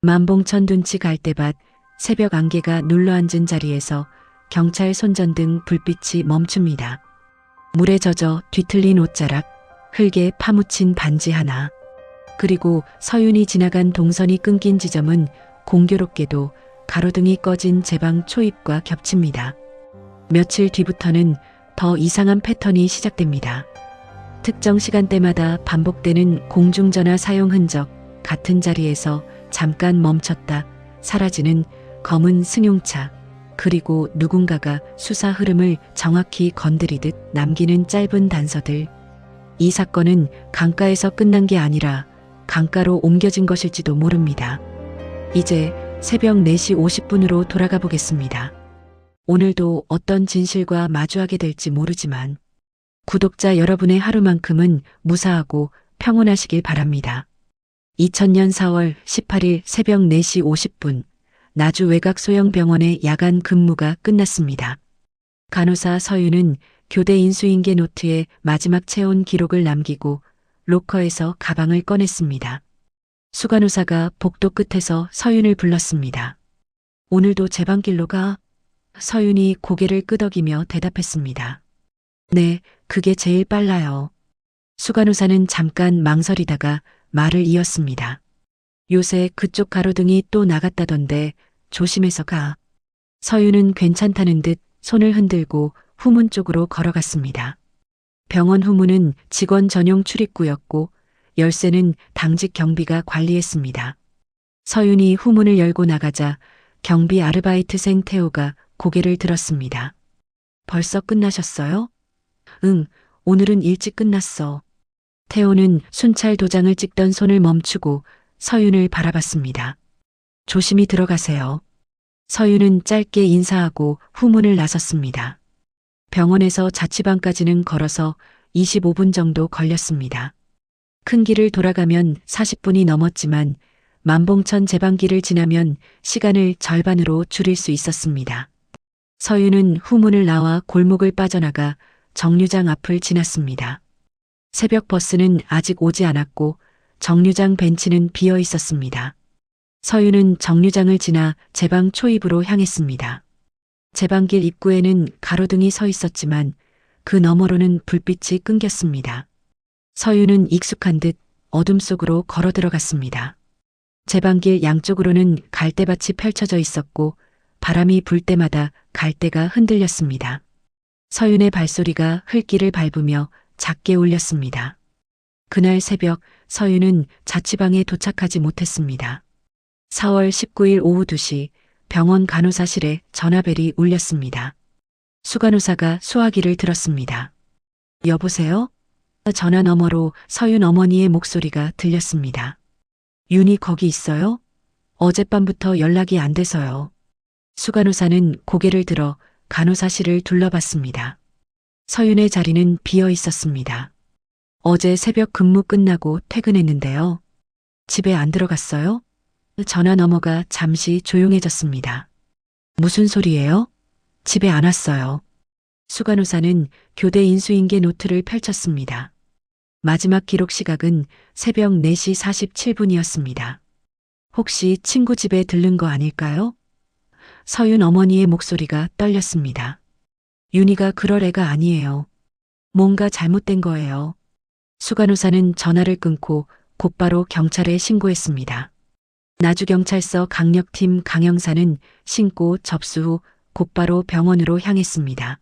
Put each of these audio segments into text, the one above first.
만봉천 둔치 갈대밭 새벽 안개가 눌러앉은 자리에서 경찰 손전등 불빛이 멈춥니다. 물에 젖어 뒤틀린 옷자락, 흙에 파묻힌 반지 하나. 그리고 서윤이 지나간 동선이 끊긴 지점은 공교롭게도 가로등이 꺼진 제 방 초입과 겹칩니다. 며칠 뒤부터는 더 이상한 패턴이 시작됩니다. 특정 시간대마다 반복되는 공중전화 사용 흔적, 같은 자리에서 잠깐 멈췄다 사라지는 검은 승용차, 그리고 누군가가 수사 흐름을 정확히 건드리듯 남기는 짧은 단서들. 이 사건은 강가에서 끝난 게 아니라 강가로 옮겨진 것일지도 모릅니다. 이제 새벽 4시 50분으로 돌아가 보겠습니다. 오늘도 어떤 진실과 마주하게 될지 모르지만 구독자 여러분의 하루만큼은 무사하고 평온하시길 바랍니다. 2000년 4월 18일 새벽 4시 50분 나주 외곽소형병원의 야간 근무가 끝났습니다. 간호사 서윤은 교대 인수인계 노트에 마지막 체온 기록을 남기고 로커에서 가방을 꺼냈습니다. 수간호사가 복도 끝에서 서윤을 불렀습니다. 오늘도 제 방길로 가? 서윤이 고개를 끄덕이며 대답했습니다. 네, 그게 제일 빨라요. 수간호사는 잠깐 망설이다가 말을 이었습니다. 요새 그쪽 가로등이 또 나갔다던데 조심해서 가. 서윤은 괜찮다는 듯 손을 흔들고 후문 쪽으로 걸어갔습니다. 병원 후문은 직원 전용 출입구였고 열쇠는 당직 경비가 관리했습니다. 서윤이 후문을 열고 나가자 경비 아르바이트생 태호가 고개를 들었습니다. 벌써 끝나셨어요? 응, 오늘은 일찍 끝났어. 태호는 순찰 도장을 찍던 손을 멈추고 서윤을 바라봤습니다. 조심히 들어가세요. 서윤은 짧게 인사하고 후문을 나섰습니다. 병원에서 자취방까지는 걸어서 25분 정도 걸렸습니다. 큰 길을 돌아가면 40분이 넘었지만 만봉천 제방길을 지나면 시간을 절반으로 줄일 수 있었습니다. 서윤은 후문을 나와 골목을 빠져나가 정류장 앞을 지났습니다. 새벽 버스는 아직 오지 않았고 정류장 벤치는 비어 있었습니다. 서윤은 정류장을 지나 제방 초입으로 향했습니다. 제방길 입구에는 가로등이 서 있었지만 그 너머로는 불빛이 끊겼습니다. 서윤은 익숙한 듯 어둠 속으로 걸어 들어갔습니다. 제방길 양쪽으로는 갈대밭이 펼쳐져 있었고 바람이 불 때마다 갈대가 흔들렸습니다. 서윤의 발소리가 흙길을 밟으며 작게 울렸습니다. 그날 새벽 서윤은 자취방에 도착하지 못했습니다. 4월 19일 오후 2시 병원 간호사실에 전화벨이 울렸습니다. 수간호사가 수화기를 들었습니다. 여보세요? 전화 너머로 서윤 어머니의 목소리가 들렸습니다. 윤이 거기 있어요? 어젯밤부터 연락이 안 돼서요. 수간호사는 고개를 들어 간호사실을 둘러봤습니다. 서윤의 자리는 비어 있었습니다. 어제 새벽 근무 끝나고 퇴근했는데요. 집에 안 들어갔어요? 전화 너머가 잠시 조용해졌습니다. 무슨 소리예요? 집에 안 왔어요. 수간호사는 교대 인수인계 노트를 펼쳤습니다. 마지막 기록 시각은 새벽 4시 47분이었습니다. 혹시 친구 집에 들른 거 아닐까요? 서윤 어머니의 목소리가 떨렸습니다. 윤희가 그럴 애가 아니에요. 뭔가 잘못된 거예요. 수간호사는 전화를 끊고 곧바로 경찰에 신고했습니다. 나주경찰서 강력팀 강형사는 신고 접수 후 곧바로 병원으로 향했습니다.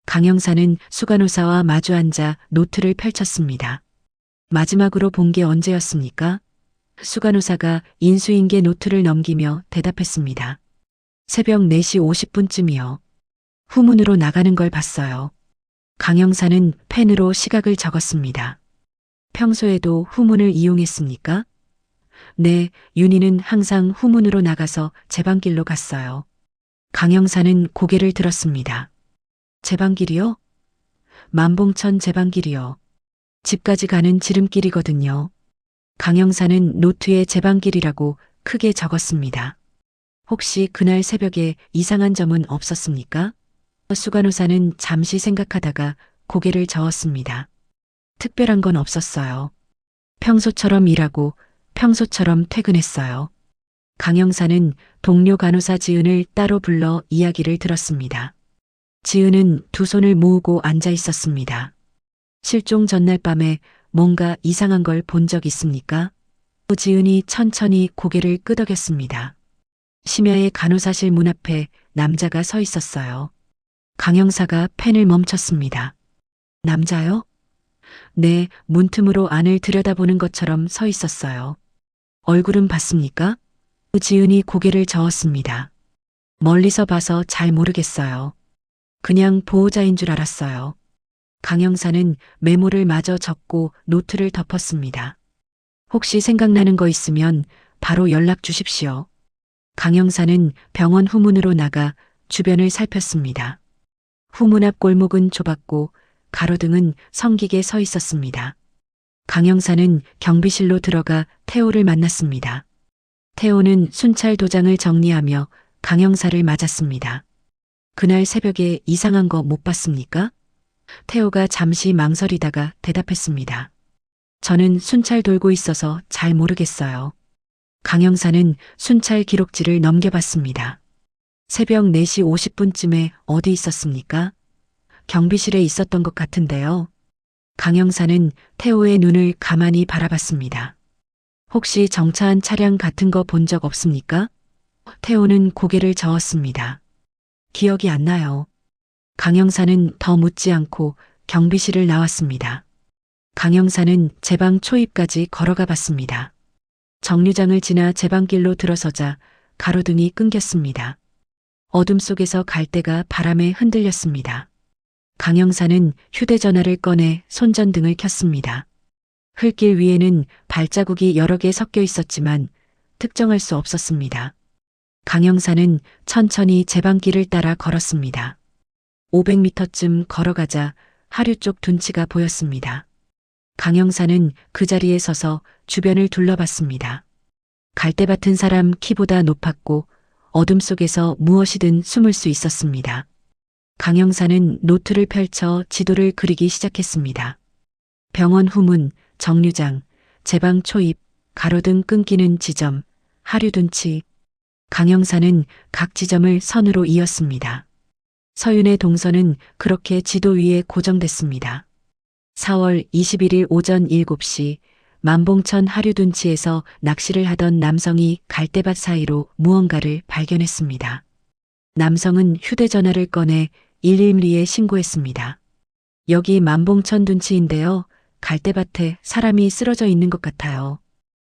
강형사는 수간호사와 마주 앉아 노트를 펼쳤습니다. 마지막으로 본 게 언제였습니까? 수간호사가 인수인계 노트를 넘기며 대답했습니다. 새벽 4시 50분쯤이요. 후문으로 나가는 걸 봤어요. 강형사는 펜으로 시각을 적었습니다. 평소에도 후문을 이용했습니까? 네, 윤희는 항상 후문으로 나가서 제방길로 갔어요. 강형사는 고개를 들었습니다. 제방길이요? 만봉천 제방길이요. 집까지 가는 지름길이거든요. 강형사는 노트에 제방길이라고 크게 적었습니다. 혹시 그날 새벽에 이상한 점은 없었습니까? 수간호사는 잠시 생각하다가 고개를 저었습니다. 특별한 건 없었어요. 평소처럼 일하고 평소처럼 퇴근했어요. 강 형사는 동료 간호사 지은을 따로 불러 이야기를 들었습니다. 지은은 두 손을 모으고 앉아 있었습니다. 실종 전날 밤에 뭔가 이상한 걸 본 적 있습니까? 지은이 천천히 고개를 끄덕였습니다. 심야의 간호사실 문 앞에 남자가 서 있었어요. 강 형사가 펜을 멈췄습니다. 남자요? 네, 문틈으로 안을 들여다보는 것처럼 서 있었어요. 얼굴은 봤습니까? 지은이 고개를 저었습니다. 멀리서 봐서 잘 모르겠어요. 그냥 보호자인 줄 알았어요. 강 형사는 메모를 마저 적고 노트를 덮었습니다. 혹시 생각나는 거 있으면 바로 연락 주십시오. 강 형사는 병원 후문으로 나가 주변을 살폈습니다. 후문 앞 골목은 좁았고 가로등은 성기게 서 있었습니다. 강 형사는 경비실로 들어가 태호를 만났습니다. 태호는 순찰 도장을 정리하며 강 형사를 맞았습니다. 그날 새벽에 이상한 거 못 봤습니까? 태호가 잠시 망설이다가 대답했습니다. 저는 순찰 돌고 있어서 잘 모르겠어요. 강 형사는 순찰 기록지를 넘겨봤습니다. 새벽 4시 50분쯤에 어디 있었습니까? 경비실에 있었던 것 같은데요. 강 형사는 태호의 눈을 가만히 바라봤습니다. 혹시 정차한 차량 같은 거 본 적 없습니까? 태호는 고개를 저었습니다. 기억이 안 나요. 강 형사는 더 묻지 않고 경비실을 나왔습니다. 강 형사는 제 방 초입까지 걸어가 봤습니다. 정류장을 지나 제 방길로 들어서자 가로등이 끊겼습니다. 어둠 속에서 갈대가 바람에 흔들렸습니다. 강 형사는 휴대전화를 꺼내 손전등을 켰습니다. 흙길 위에는 발자국이 여러 개 섞여 있었지만 특정할 수 없었습니다. 강 형사는 천천히 제 방길을 따라 걸었습니다. 500m쯤 걸어가자 하류 쪽 둔치가 보였습니다. 강 형사는 그 자리에 서서 주변을 둘러봤습니다. 갈대밭은 사람 키보다 높았고 어둠 속에서 무엇이든 숨을 수 있었습니다. 강 형사는 노트를 펼쳐 지도를 그리기 시작했습니다. 병원 후문, 정류장, 제방 초입, 가로등 끊기는 지점, 하류둔치. 강 형사는 각 지점을 선으로 이었습니다. 서윤의 동선은 그렇게 지도 위에 고정됐습니다. 4월 21일 오전 7시 만봉천 하류둔치에서 낚시를 하던 남성이 갈대밭 사이로 무언가를 발견했습니다. 남성은 휴대전화를 꺼내 112에 신고했습니다. 여기 만봉천 둔치인데요. 갈대밭에 사람이 쓰러져 있는 것 같아요.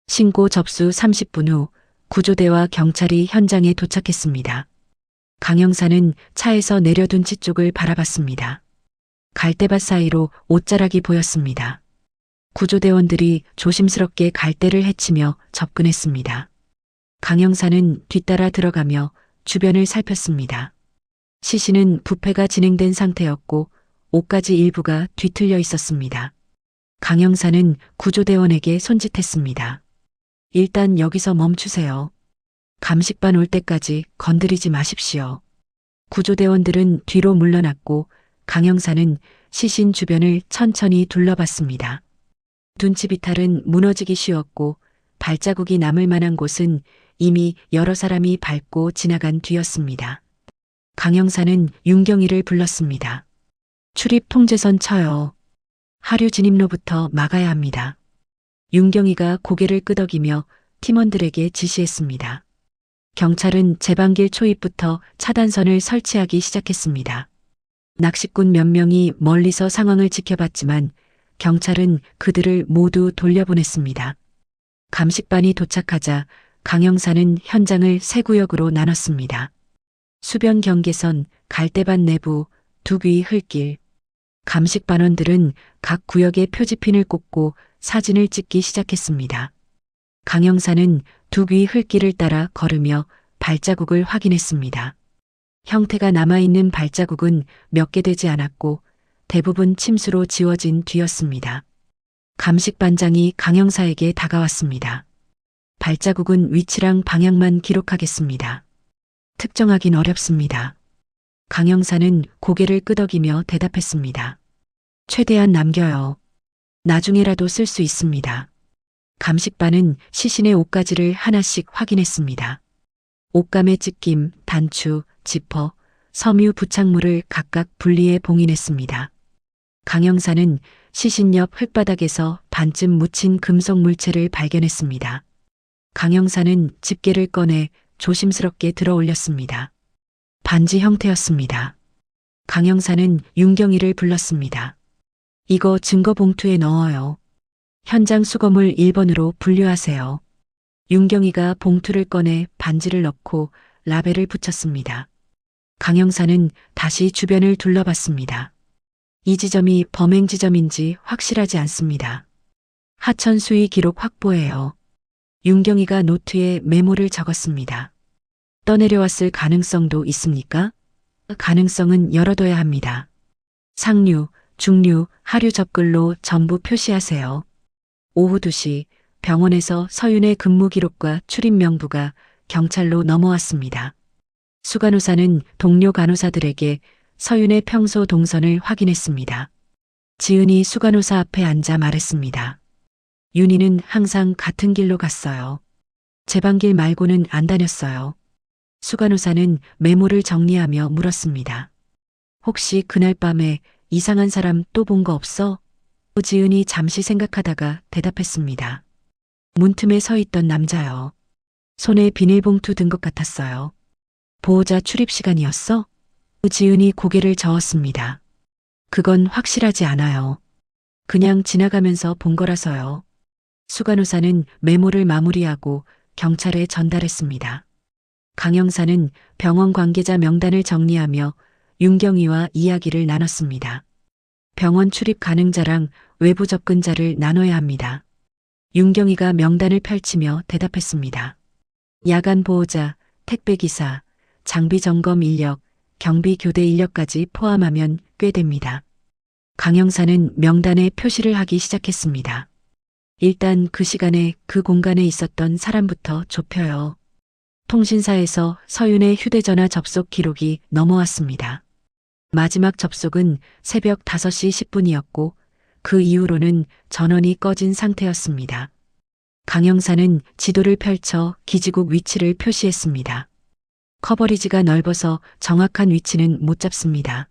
신고 접수 30분 후 구조대와 경찰이 현장에 도착했습니다. 강 형사는 차에서 내려 둔치 쪽을 바라봤습니다. 갈대밭 사이로 옷자락이 보였습니다. 구조대원들이 조심스럽게 갈대를 헤치며 접근했습니다. 강 형사는 뒤따라 들어가며 주변을 살폈습니다. 시신은 부패가 진행된 상태였고 옷가지 일부가 뒤틀려 있었습니다. 강 형사는 구조대원에게 손짓했습니다. 일단 여기서 멈추세요. 감식반 올 때까지 건드리지 마십시오. 구조대원들은 뒤로 물러났고 강 형사는 시신 주변을 천천히 둘러봤습니다. 둔치 비탈은 무너지기 쉬웠고 발자국이 남을 만한 곳은 이미 여러 사람이 밟고 지나간 뒤였습니다. 강 형사는 윤경이를 불렀습니다. 출입 통제선 쳐요. 하류 진입로부터 막아야 합니다. 윤경이가 고개를 끄덕이며 팀원들에게 지시했습니다. 경찰은 제방길 초입부터 차단선을 설치하기 시작했습니다. 낚시꾼 몇 명이 멀리서 상황을 지켜봤지만 경찰은 그들을 모두 돌려보냈습니다. 감식반이 도착하자 강 형사는 현장을 세 구역으로 나눴습니다. 수변 경계선, 갈대밭 내부, 두귀 흙길. 감식반원들은 각 구역에 표지핀을 꽂고 사진을 찍기 시작했습니다. 강 형사는 두귀 흙길을 따라 걸으며 발자국을 확인했습니다. 형태가 남아있는 발자국은 몇 개 되지 않았고 대부분 침수로 지워진 뒤였습니다. 감식반장이 강 형사에게 다가왔습니다. 발자국은 위치랑 방향만 기록하겠습니다. 특정하긴 어렵습니다. 강 형사는 고개를 끄덕이며 대답했습니다. 최대한 남겨요. 나중에라도 쓸 수 있습니다. 감식반은 시신의 옷가지를 하나씩 확인했습니다. 옷감의 찢김, 단추, 지퍼, 섬유 부착물을 각각 분리해 봉인했습니다. 강 형사는 시신 옆 흙바닥에서 반쯤 묻힌 금속 물체를 발견했습니다. 강 형사는 집게를 꺼내 조심스럽게 들어 올렸습니다. 반지 형태였습니다. 강 형사는 윤경이를 불렀습니다. 이거 증거 봉투에 넣어요. 현장 수거물 1번으로 분류하세요. 윤경이가 봉투를 꺼내 반지를 넣고 라벨을 붙였습니다. 강 형사는 다시 주변을 둘러봤습니다. 이 지점이 범행 지점인지 확실하지 않습니다. 하천 수위 기록 확보해요. 윤경이가 노트에 메모를 적었습니다. 떠내려왔을 가능성도 있습니까? 가능성은 열어둬야 합니다. 상류, 중류, 하류 접글로 전부 표시하세요. 오후 2시 병원에서 서윤의 근무 기록과 출입 명부가 경찰로 넘어왔습니다. 수 간호사는 동료 간호사들에게 서윤의 평소 동선을 확인했습니다. 지은이 수 간호사 앞에 앉아 말했습니다. 윤희는 항상 같은 길로 갔어요. 제 방길 말고는 안 다녔어요. 수 간호사는 메모를 정리하며 물었습니다. 혹시 그날 밤에 이상한 사람 또 본 거 없어? 지은이 잠시 생각하다가 대답했습니다. 문틈에 서 있던 남자요. 손에 비닐봉투 든 것 같았어요. 보호자 출입 시간이었어? 지은이 고개를 저었습니다. 그건 확실하지 않아요. 그냥 지나가면서 본 거라서요. 수 간호사는 메모를 마무리하고 경찰에 전달했습니다. 강 형사는 병원 관계자 명단을 정리하며 윤경이와 이야기를 나눴습니다. 병원 출입 가능자랑 외부 접근자를 나눠야 합니다. 윤경이가 명단을 펼치며 대답했습니다. 야간 보호자, 택배기사, 장비 점검 인력, 경비 교대 인력까지 포함하면 꽤 됩니다. 강 형사는 명단에 표시를 하기 시작했습니다. 일단 그 시간에 그 공간에 있었던 사람부터 좁혀요. 통신사에서 서윤의 휴대전화 접속 기록이 넘어왔습니다. 마지막 접속은 새벽 5시 10분이었고 그 이후로는 전원이 꺼진 상태였습니다. 강 형사는 지도를 펼쳐 기지국 위치를 표시했습니다. 커버리지가 넓어서 정확한 위치는 못 잡습니다.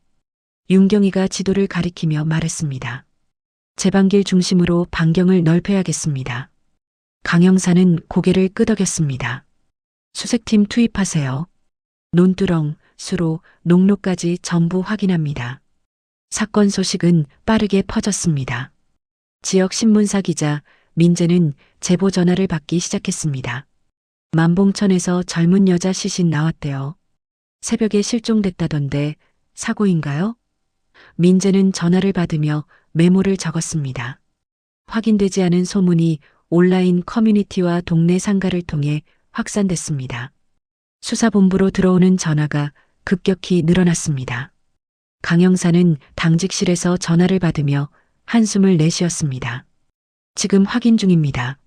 윤경이가 지도를 가리키며 말했습니다. 제방길 중심으로 반경을 넓혀야겠습니다. 강 형사는 고개를 끄덕였습니다. 수색팀 투입하세요. 논두렁, 수로, 농로까지 전부 확인합니다. 사건 소식은 빠르게 퍼졌습니다. 지역 신문사 기자 민재는 제보 전화를 받기 시작했습니다. 만봉천에서 젊은 여자 시신 나왔대요. 새벽에 실종됐다던데 사고인가요? 민재는 전화를 받으며 메모를 적었습니다. 확인되지 않은 소문이 온라인 커뮤니티와 동네 상가를 통해 확산됐습니다. 수사본부로 들어오는 전화가 급격히 늘어났습니다. 강 형사는 당직실에서 전화를 받으며 한숨을 내쉬었습니다. 지금 확인 중입니다.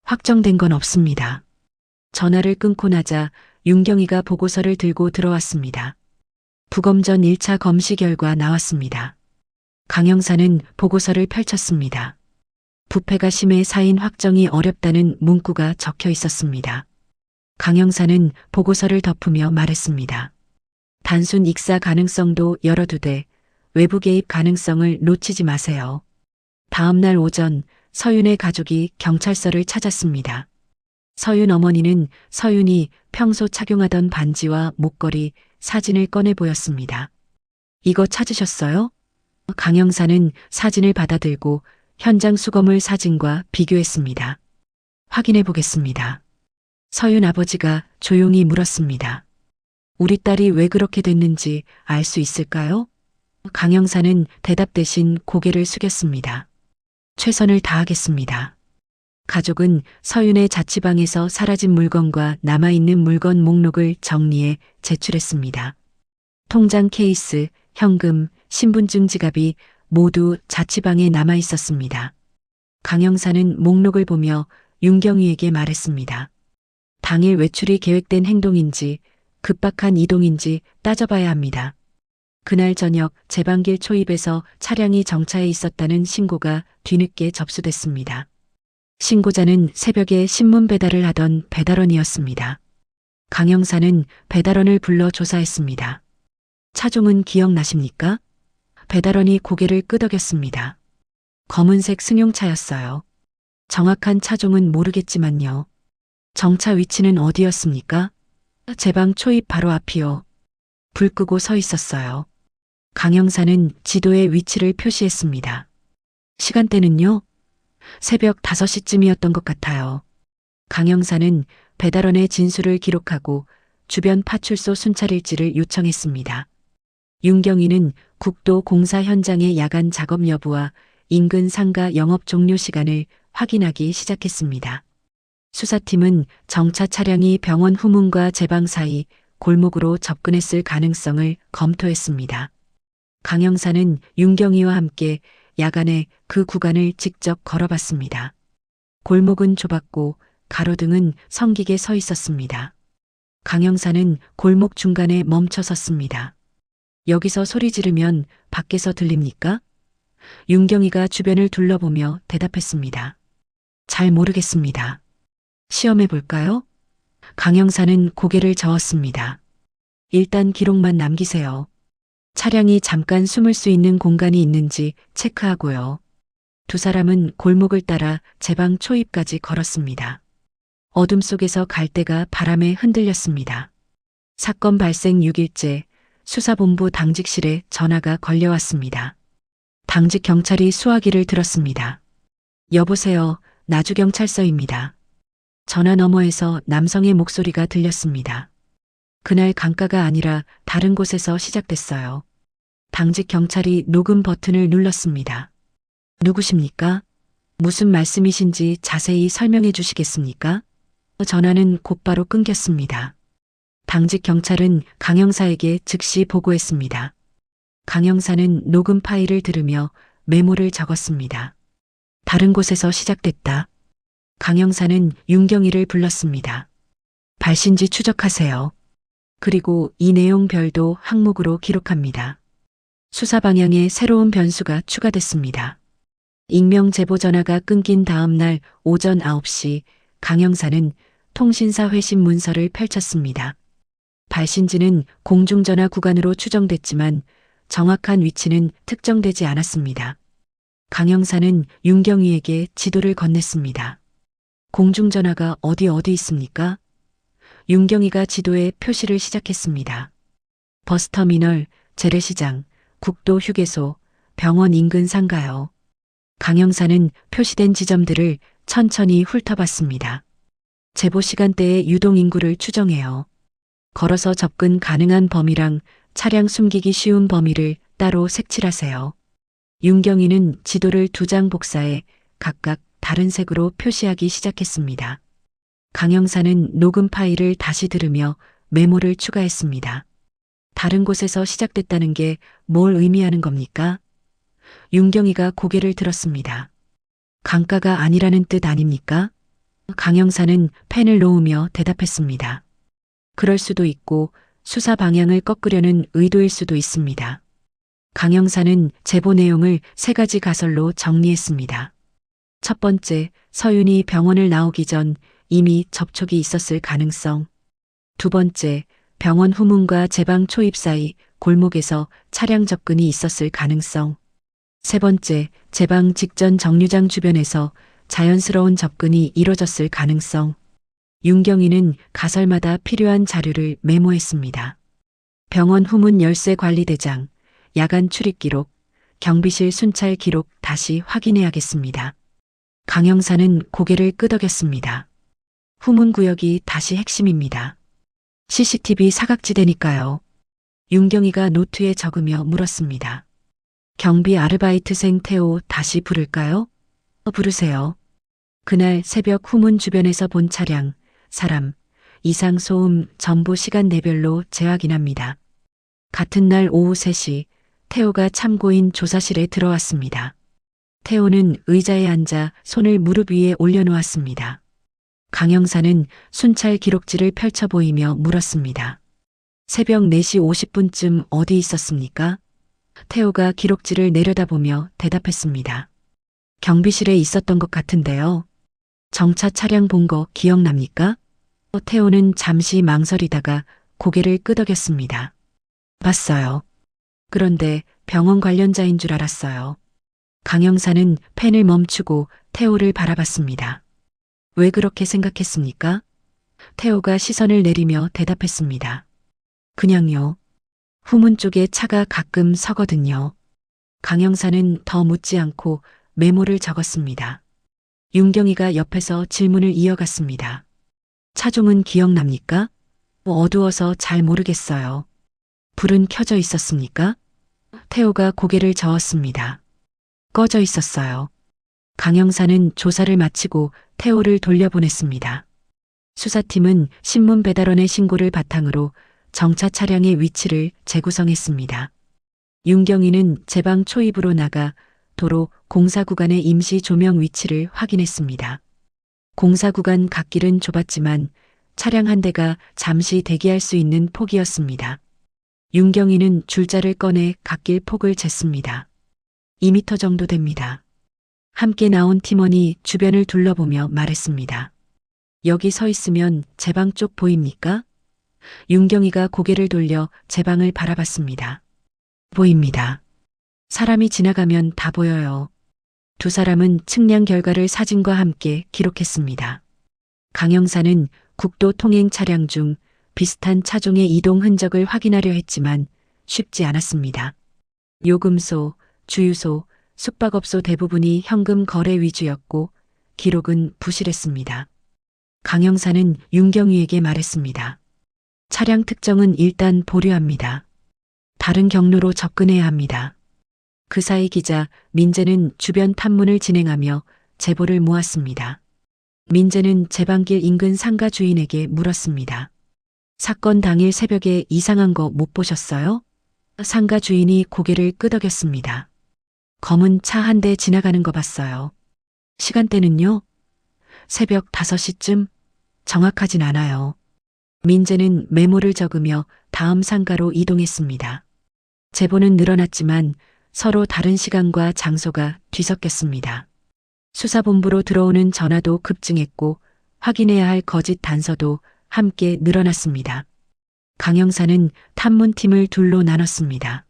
확정된 건 없습니다. 전화를 끊고 나자 윤경이가 보고서를 들고 들어왔습니다. 부검 전 1차 검시 결과 나왔습니다. 강 형사는 보고서를 펼쳤습니다. 부패가 심해 사인 확정이 어렵다는 문구가 적혀 있었습니다. 강 형사는 보고서를 덮으며 말했습니다. 단순 익사 가능성도 열어두되 외부 개입 가능성을 놓치지 마세요. 다음 날 오전 서윤의 가족이 경찰서를 찾았습니다. 서윤 어머니는 서윤이 평소 착용하던 반지와 목걸이, 사진을 꺼내 보였습니다. 이거 찾으셨어요? 강 형사는 사진을 받아들고 현장 수거물 사진과 비교했습니다. 확인해 보겠습니다. 서윤 아버지가 조용히 물었습니다. 우리 딸이 왜 그렇게 됐는지 알 수 있을까요? 강 형사는 대답 대신 고개를 숙였습니다. 최선을 다하겠습니다. 가족은 서윤의 자취방에서 사라진 물건과 남아있는 물건 목록을 정리해 제출했습니다. 통장 케이스, 현금, 신분증 지갑이 모두 자취방에 남아 있었습니다. 강 형사는 목록을 보며 윤경희에게 말했습니다. 당일 외출이 계획된 행동인지 급박한 이동인지 따져봐야 합니다. 그날 저녁 제방길 초입에서 차량이 정차해 있었다는 신고가 뒤늦게 접수됐습니다. 신고자는 새벽에 신문 배달을 하던 배달원이었습니다. 강 형사는 배달원을 불러 조사했습니다. 차종은 기억나십니까? 배달원이 고개를 끄덕였습니다. 검은색 승용차였어요. 정확한 차종은 모르겠지만요. 정차 위치는 어디였습니까? 제 방 초입 바로 앞이요. 불 끄고 서 있었어요. 강 형사는 지도에 위치를 표시했습니다. 시간대는요? 새벽 5시쯤이었던 것 같아요. 강 형사는 배달원의 진술을 기록하고 주변 파출소 순찰일지를 요청했습니다. 윤경희는 국도 공사 현장의 야간 작업 여부와 인근 상가 영업 종료 시간을 확인하기 시작했습니다. 수사팀은 정차 차량이 병원 후문과 제방 사이 골목으로 접근했을 가능성을 검토했습니다. 강 형사는 윤경희와 함께 야간에 그 구간을 직접 걸어봤습니다. 골목은 좁았고 가로등은 성기게 서 있었습니다. 강 형사는 골목 중간에 멈춰 섰습니다. 여기서 소리 지르면 밖에서 들립니까? 윤경희가 주변을 둘러보며 대답했습니다. 잘 모르겠습니다. 시험해 볼까요? 강 형사는 고개를 저었습니다. 일단 기록만 남기세요. 차량이 잠깐 숨을 수 있는 공간이 있는지 체크하고요. 두 사람은 골목을 따라 제방 초입까지 걸었습니다. 어둠 속에서 갈대가 바람에 흔들렸습니다. 사건 발생 6일째 수사본부 당직실에 전화가 걸려왔습니다. 당직 경찰이 수화기를 들었습니다. 여보세요, 나주경찰서입니다. 전화 너머에서 남성의 목소리가 들렸습니다. 그날 강가가 아니라 다른 곳에서 시작됐어요. 당직 경찰이 녹음 버튼을 눌렀습니다. 누구십니까? 무슨 말씀이신지 자세히 설명해 주시겠습니까? 전화는 곧바로 끊겼습니다. 당직 경찰은 강 형사에게 즉시 보고했습니다. 강 형사는 녹음 파일을 들으며 메모를 적었습니다. 다른 곳에서 시작됐다. 강 형사는 윤경희를 불렀습니다. 발신지 추적하세요. 그리고 이 내용 별도 항목으로 기록합니다. 수사 방향에 새로운 변수가 추가됐습니다. 익명 제보 전화가 끊긴 다음 날 오전 9시 강 형사는 통신사 회신 문서를 펼쳤습니다. 발신지는 공중전화 구간으로 추정됐지만 정확한 위치는 특정되지 않았습니다. 강 형사는 윤경희에게 지도를 건넸습니다. 공중전화가 어디 있습니까? 윤경희가 지도에 표시를 시작했습니다. 버스터미널, 재래시장, 국도 휴게소, 병원 인근 상가요. 강 형사는 표시된 지점들을 천천히 훑어봤습니다. 제보 시간대의 유동 인구를 추정해요. 걸어서 접근 가능한 범위랑 차량 숨기기 쉬운 범위를 따로 색칠하세요. 윤경희는 지도를 2장 복사해 각각 다른 색으로 표시하기 시작했습니다. 강 형사는 녹음 파일을 다시 들으며 메모를 추가했습니다. 다른 곳에서 시작됐다는 게 뭘 의미하는 겁니까? 윤경희가 고개를 들었습니다. 강가가 아니라는 뜻 아닙니까? 강 형사는 펜을 놓으며 대답했습니다. 그럴 수도 있고 수사 방향을 꺾으려는 의도일 수도 있습니다. 강 형사는 제보 내용을 3가지 가설로 정리했습니다. 첫 번째, 서윤이 병원을 나오기 전 이미 접촉이 있었을 가능성. 두 번째, 병원 후문과 제방 초입 사이 골목에서 차량 접근이 있었을 가능성. 세 번째, 제방 직전 정류장 주변에서 자연스러운 접근이 이뤄졌을 가능성. 윤경희는 가설마다 필요한 자료를 메모했습니다. 병원 후문 열쇠 관리 대장, 야간 출입 기록, 경비실 순찰 기록 다시 확인해야겠습니다. 강 형사는 고개를 끄덕였습니다. 후문 구역이 다시 핵심입니다. CCTV 사각지대니까요. 윤경희가 노트에 적으며 물었습니다. 경비 아르바이트생 태호 다시 부를까요? 부르세요. 그날 새벽 후문 주변에서 본 차량, 사람, 이상 소음 전부 시간대별로 재확인합니다. 같은 날 오후 3시 태호가 참고인 조사실에 들어왔습니다. 태호는 의자에 앉아 손을 무릎 위에 올려놓았습니다. 강 형사는 순찰 기록지를 펼쳐 보이며 물었습니다. 새벽 4시 50분쯤 어디 있었습니까? 태호가 기록지를 내려다보며 대답했습니다. 경비실에 있었던 것 같은데요. 정차 차량 본 거 기억납니까? 태호는 잠시 망설이다가 고개를 끄덕였습니다. 봤어요. 그런데 병원 관련자인 줄 알았어요. 강영사는 펜을 멈추고 태호를 바라봤습니다. 왜 그렇게 생각했습니까? 태호가 시선을 내리며 대답했습니다. 그냥요. 후문 쪽에 차가 가끔 서거든요. 강영사는 더 묻지 않고 메모를 적었습니다. 윤경이가 옆에서 질문을 이어갔습니다. 차종은 기억납니까? 어두워서 잘 모르겠어요. 불은 켜져 있었습니까? 태호가 고개를 저었습니다. 꺼져 있었어요. 강영사는 조사를 마치고 태호를 돌려보냈습니다. 수사팀은 신문 배달원의 신고를 바탕으로 정차 차량의 위치를 재구성했습니다. 윤경이는 제방 초입으로 나가 도로 공사 구간의 임시 조명 위치를 확인했습니다. 공사 구간 갓길은 좁았지만 차량 한 대가 잠시 대기할 수 있는 폭이었습니다. 윤경이는 줄자를 꺼내 갓길 폭을 쟀습니다. 2m 정도 됩니다. 함께 나온 팀원이 주변을 둘러보며 말했습니다. 여기 서 있으면 제 방 쪽 보입니까? 윤경이가 고개를 돌려 제 방을 바라봤습니다. 보입니다. 사람이 지나가면 다 보여요. 두 사람은 측량 결과를 사진과 함께 기록했습니다. 강영사는 국도 통행 차량 중 비슷한 차종의 이동 흔적을 확인하려 했지만 쉽지 않았습니다. 요금소, 주유소, 숙박업소 대부분이 현금 거래 위주였고 기록은 부실했습니다. 강영사는 윤경위에게 말했습니다. 차량 특정은 일단 보류합니다. 다른 경로로 접근해야 합니다. 그 사이 기자 민재는 주변 탐문을 진행하며 제보를 모았습니다. 민재는 제방길 인근 상가 주인에게 물었습니다. 사건 당일 새벽에 이상한 거 못 보셨어요? 상가 주인이 고개를 끄덕였습니다. 검은 차 한 대 지나가는 거 봤어요. 시간대는요? 새벽 5시쯤? 정확하진 않아요. 민재는 메모를 적으며 다음 상가로 이동했습니다. 제보는 늘어났지만 서로 다른 시간과 장소가 뒤섞였습니다. 수사본부로 들어오는 전화도 급증했고 확인해야 할 거짓 단서도 함께 늘어났습니다. 강영사는 탐문팀을 둘로 나눴습니다.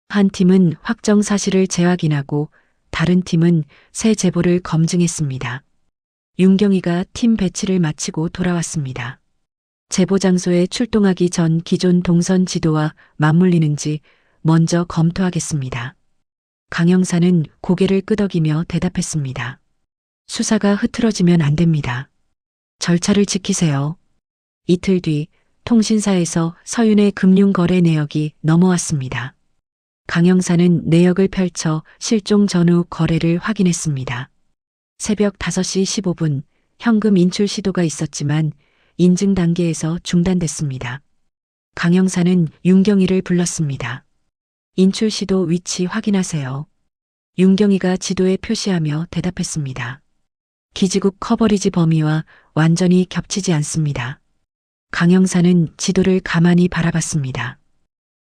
한 팀은 확정 사실을 재확인하고 다른 팀은 새 제보를 검증했습니다. 윤경이가 팀 배치를 마치고 돌아왔습니다. 제보 장소에 출동하기 전 기존 동선 지도와 맞물리는지 먼저 검토하겠습니다. 강영사는 고개를 끄덕이며 대답했습니다. 수사가 흐트러지면 안 됩니다. 절차를 지키세요. 이틀 뒤 통신사에서 서윤의 금융거래 내역이 넘어왔습니다. 강영사는 내역을 펼쳐 실종 전후 거래를 확인했습니다. 새벽 5시 15분 현금 인출 시도가 있었지만 인증 단계에서 중단됐습니다. 강영사는 윤경이를 불렀습니다. 인출 시도 위치 확인하세요. 윤경이가 지도에 표시하며 대답했습니다. 기지국 커버리지 범위와 완전히 겹치지 않습니다. 강영사는 지도를 가만히 바라봤습니다.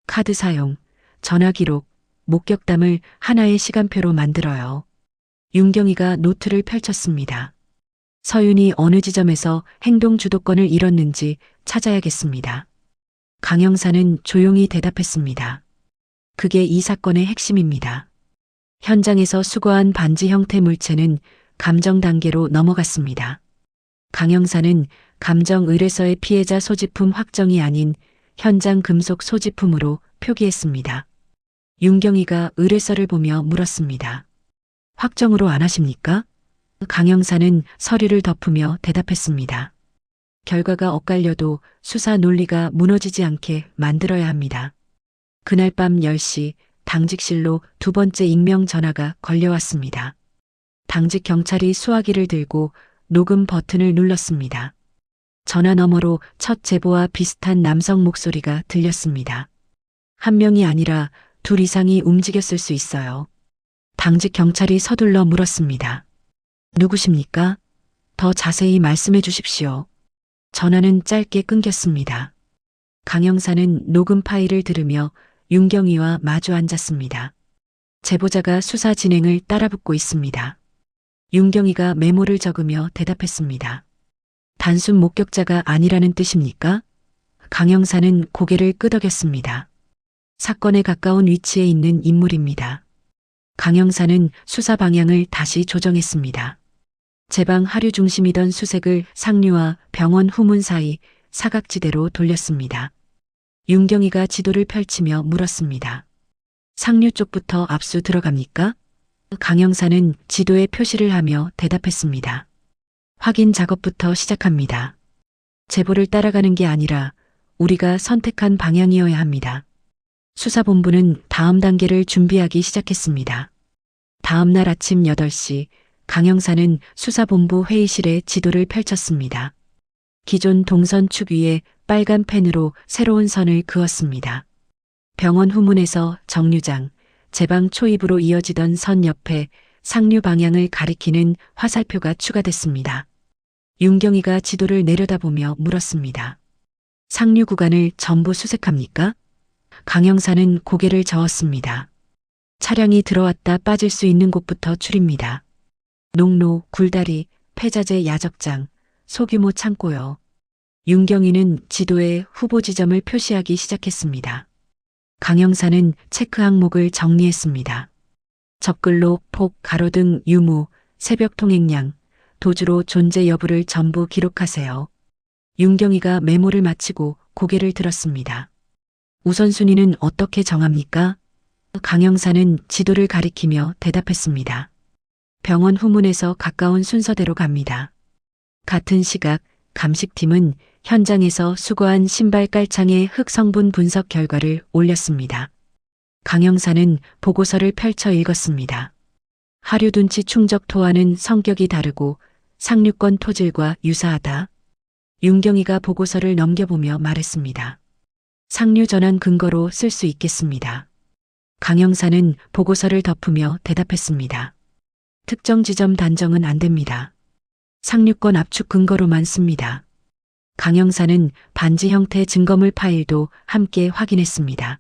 카드 사용, 전화 기록, 목격담을 하나의 시간표로 만들어요. 윤경이가 노트를 펼쳤습니다. 서윤이 어느 지점에서 행동 주도권을 잃었는지 찾아야겠습니다. 강영사는 조용히 대답했습니다. 그게 이 사건의 핵심입니다. 현장에서 수거한 반지 형태 물체는 감정 단계로 넘어갔습니다. 강영사는 감정 의뢰서의 피해자 소지품 확정이 아닌 현장 금속 소지품으로 표기했습니다. 윤경이가 의뢰서를 보며 물었습니다. 확정으로 안 하십니까? 강영사는 서류를 덮으며 대답했습니다. 결과가 엇갈려도 수사 논리가 무너지지 않게 만들어야 합니다. 그날 밤 10시 당직실로 두 번째 익명 전화가 걸려왔습니다. 당직 경찰이 수화기를 들고 녹음 버튼을 눌렀습니다. 전화 너머로 첫 제보와 비슷한 남성 목소리가 들렸습니다. 한 명이 아니라 둘 이상이 움직였을 수 있어요. 당직 경찰이 서둘러 물었습니다. 누구십니까? 더 자세히 말씀해 주십시오. 전화는 짧게 끊겼습니다. 강영사는 녹음 파일을 들으며 윤경이와 마주 앉았습니다. 제보자가 수사 진행을 따라붙고 있습니다. 윤경이가 메모를 적으며 대답했습니다. 단순 목격자가 아니라는 뜻입니까? 강 형사는 고개를 끄덕였습니다. 사건에 가까운 위치에 있는 인물입니다. 강 형사는 수사 방향을 다시 조정했습니다. 제방 하류 중심이던 수색을 상류와 병원 후문 사이 사각지대로 돌렸습니다. 윤경이가 지도를 펼치며 물었습니다. 상류 쪽부터 압수 들어갑니까? 강 형사는 지도에 표시를 하며 대답했습니다. 확인 작업부터 시작합니다. 제보를 따라가는 게 아니라 우리가 선택한 방향이어야 합니다. 수사본부는 다음 단계를 준비하기 시작했습니다. 다음 날 아침 8시 강 형사는 수사본부 회의실에 지도를 펼쳤습니다. 기존 동선 축 위에 빨간 펜으로 새로운 선을 그었습니다. 병원 후문에서 정류장, 제방 초입으로 이어지던 선 옆에 상류 방향을 가리키는 화살표가 추가됐습니다. 윤경이가 지도를 내려다보며 물었습니다. 상류 구간을 전부 수색합니까? 강 형사는 고개를 저었습니다. 차량이 들어왔다 빠질 수 있는 곳부터 추립니다. 농로, 굴다리, 폐자재 야적장, 소규모 창고요. 윤경이는 지도에 후보 지점을 표시하기 시작했습니다. 강 형사는 체크 항목을 정리했습니다. 접근로, 폭, 가로등, 유무, 새벽 통행량, 도주로 존재 여부를 전부 기록하세요. 윤경이가 메모를 마치고 고개를 들었습니다. 우선순위는 어떻게 정합니까? 강 형사는 지도를 가리키며 대답했습니다. 병원 후문에서 가까운 순서대로 갑니다. 같은 시각 감식팀은 현장에서 수거한 신발 깔창의 흙 성분 분석 결과를 올렸습니다. 강 형사는 보고서를 펼쳐 읽었습니다. 하류 둔치 충적 토와는 성격이 다르고 상류권 토질과 유사하다. 윤경이가 보고서를 넘겨보며 말했습니다. 상류 전환 근거로 쓸 수 있겠습니다. 강 형사는 보고서를 덮으며 대답했습니다. 특정 지점 단정은 안 됩니다. 상류권 압축 근거로만 씁니다. 강 형사는 반지 형태 증거물 파일도 함께 확인했습니다.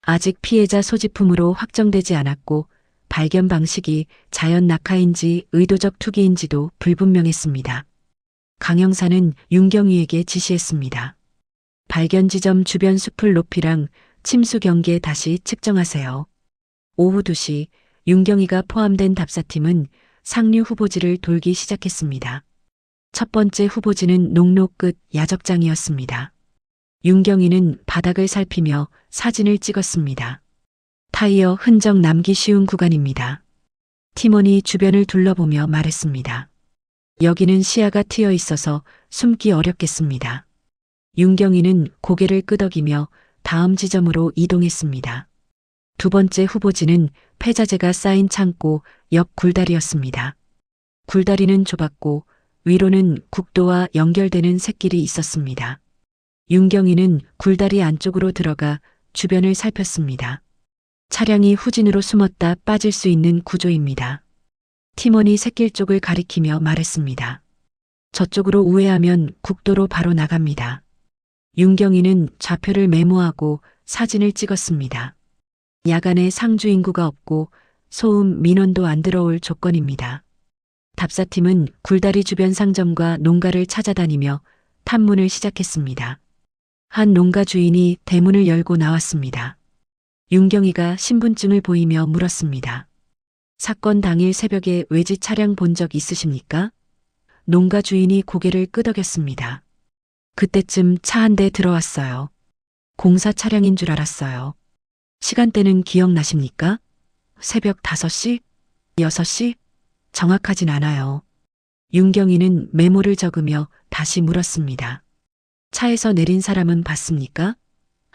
아직 피해자 소지품으로 확정되지 않았고 발견 방식이 자연 낙하인지 의도적 투기인지도 불분명했습니다. 강 형사는 윤경위에게 지시했습니다. 발견 지점 주변 숲을 높이랑 침수 경계 다시 측정하세요. 오후 2시 윤경이가 포함된 답사팀은 상류 후보지를 돌기 시작했습니다. 첫 번째 후보지는 농로 끝 야적장이었습니다. 윤경이는 바닥을 살피며 사진을 찍었습니다. 타이어 흔적 남기 쉬운 구간입니다. 팀원이 주변을 둘러보며 말했습니다. 여기는 시야가 트여 있어서 숨기 어렵겠습니다. 윤경이는 고개를 끄덕이며 다음 지점으로 이동했습니다. 두 번째 후보지는 폐자재가 쌓인 창고 옆 굴다리였습니다. 굴다리는 좁았고 위로는 국도와 연결되는 샛길이 있었습니다. 윤경이는 굴다리 안쪽으로 들어가 주변을 살폈습니다. 차량이 후진으로 숨었다 빠질 수 있는 구조입니다. 팀원이 샛길 쪽을 가리키며 말했습니다. 저쪽으로 우회하면 국도로 바로 나갑니다. 윤경이는 좌표를 메모하고 사진을 찍었습니다. 야간에 상주 인구가 없고 소음 민원도 안 들어올 조건입니다. 답사팀은 굴다리 주변 상점과 농가를 찾아다니며 탐문을 시작했습니다. 한 농가 주인이 대문을 열고 나왔습니다. 윤경이가 신분증을 보이며 물었습니다. 사건 당일 새벽에 외지 차량 본 적 있으십니까? 농가 주인이 고개를 끄덕였습니다. 그때쯤 차 한 대 들어왔어요. 공사 차량인 줄 알았어요. 시간대는 기억나십니까? 새벽 5시? 6시? 정확하진 않아요. 윤경이는 메모를 적으며 다시 물었습니다. 차에서 내린 사람은 봤습니까?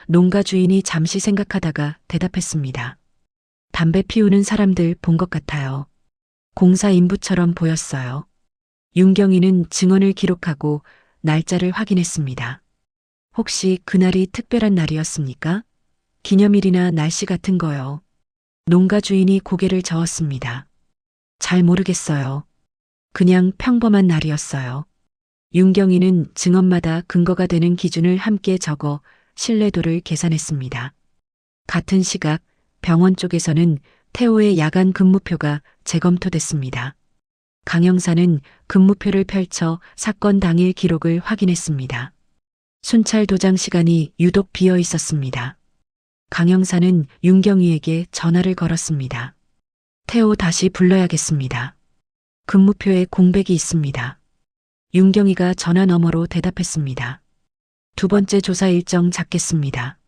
농가 주인이 잠시 생각하다가 대답했습니다. 담배 피우는 사람들 본 것 같아요. 공사 인부처럼 보였어요. 윤경이는 증언을 기록하고 날짜를 확인했습니다. 혹시 그날이 특별한 날이었습니까? 기념일이나 날씨 같은 거요. 농가 주인이 고개를 저었습니다. 잘 모르겠어요. 그냥 평범한 날이었어요. 윤경이는 증언마다 근거가 되는 기준을 함께 적어 신뢰도를 계산했습니다. 같은 시각 병원 쪽에서는 태호의 야간 근무표가 재검토됐습니다. 강영사는 근무표를 펼쳐 사건 당일 기록을 확인했습니다. 순찰 도장 시간이 유독 비어 있었습니다. 강영사는 윤경희에게 전화를 걸었습니다. 태호 다시 불러야겠습니다. 근무표에 공백이 있습니다. 윤경희가 전화 너머로 대답했습니다. 두 번째 조사 일정 잡겠습니다.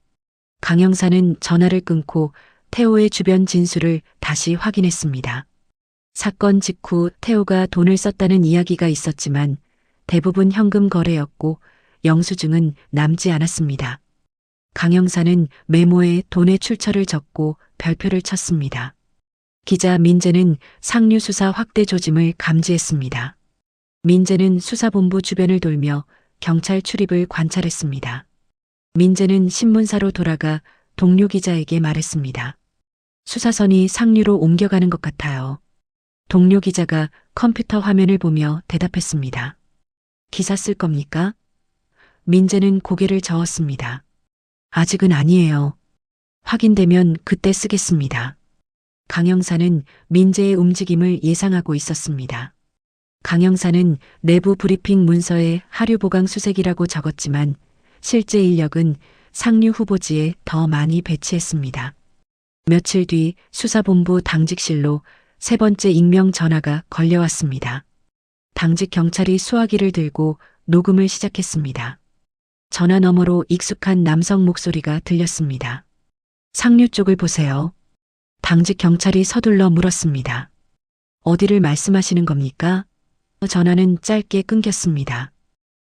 강영사는 전화를 끊고 태호의 주변 진술을 다시 확인했습니다. 사건 직후 태호가 돈을 썼다는 이야기가 있었지만 대부분 현금 거래였고 영수증은 남지 않았습니다. 강영사는 메모에 돈의 출처를 적고 별표를 쳤습니다. 기자 민재는 상류 수사 확대 조짐을 감지했습니다. 민재는 수사본부 주변을 돌며 경찰 출입을 관찰했습니다. 민재는 신문사로 돌아가 동료 기자에게 말했습니다. 수사선이 상류로 옮겨가는 것 같아요. 동료 기자가 컴퓨터 화면을 보며 대답했습니다. 기사 쓸 겁니까? 민재는 고개를 저었습니다. 아직은 아니에요. 확인되면 그때 쓰겠습니다. 강영사는 민재의 움직임을 예상하고 있었습니다. 강영사는 내부 브리핑 문서에 하류보강 수색이라고 적었지만 실제 인력은 상류 후보지에 더 많이 배치했습니다. 며칠 뒤 수사본부 당직실로 세 번째 익명 전화가 걸려왔습니다. 당직 경찰이 수화기를 들고 녹음을 시작했습니다. 전화 너머로 익숙한 남성 목소리가 들렸습니다. 상류 쪽을 보세요. 당직 경찰이 서둘러 물었습니다. 어디를 말씀하시는 겁니까? 전화는 짧게 끊겼습니다.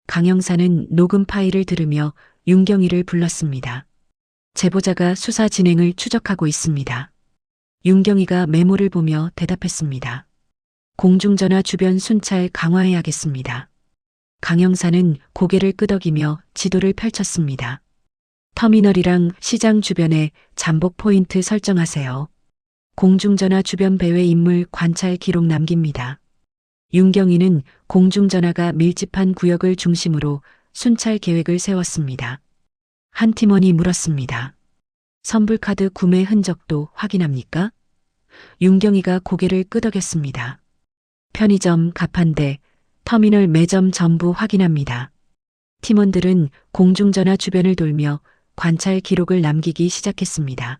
강영사는 녹음 파일을 들으며 윤경희를 불렀습니다. 제보자가 수사 진행을 추적하고 있습니다. 윤경희가 메모를 보며 대답했습니다. 공중전화 주변 순찰 강화해야겠습니다. 강영사는 고개를 끄덕이며 지도를 펼쳤습니다. 터미널이랑 시장 주변에 잠복 포인트 설정하세요. 공중전화 주변 배회 인물 관찰 기록 남깁니다. 윤경희는 공중전화가 밀집한 구역을 중심으로 순찰 계획을 세웠습니다. 한 팀원이 물었습니다. 선불카드 구매 흔적도 확인합니까? 윤경희가 고개를 끄덕였습니다. 편의점, 가판대, 터미널 매점 전부 확인합니다. 팀원들은 공중전화 주변을 돌며 관찰 기록을 남기기 시작했습니다.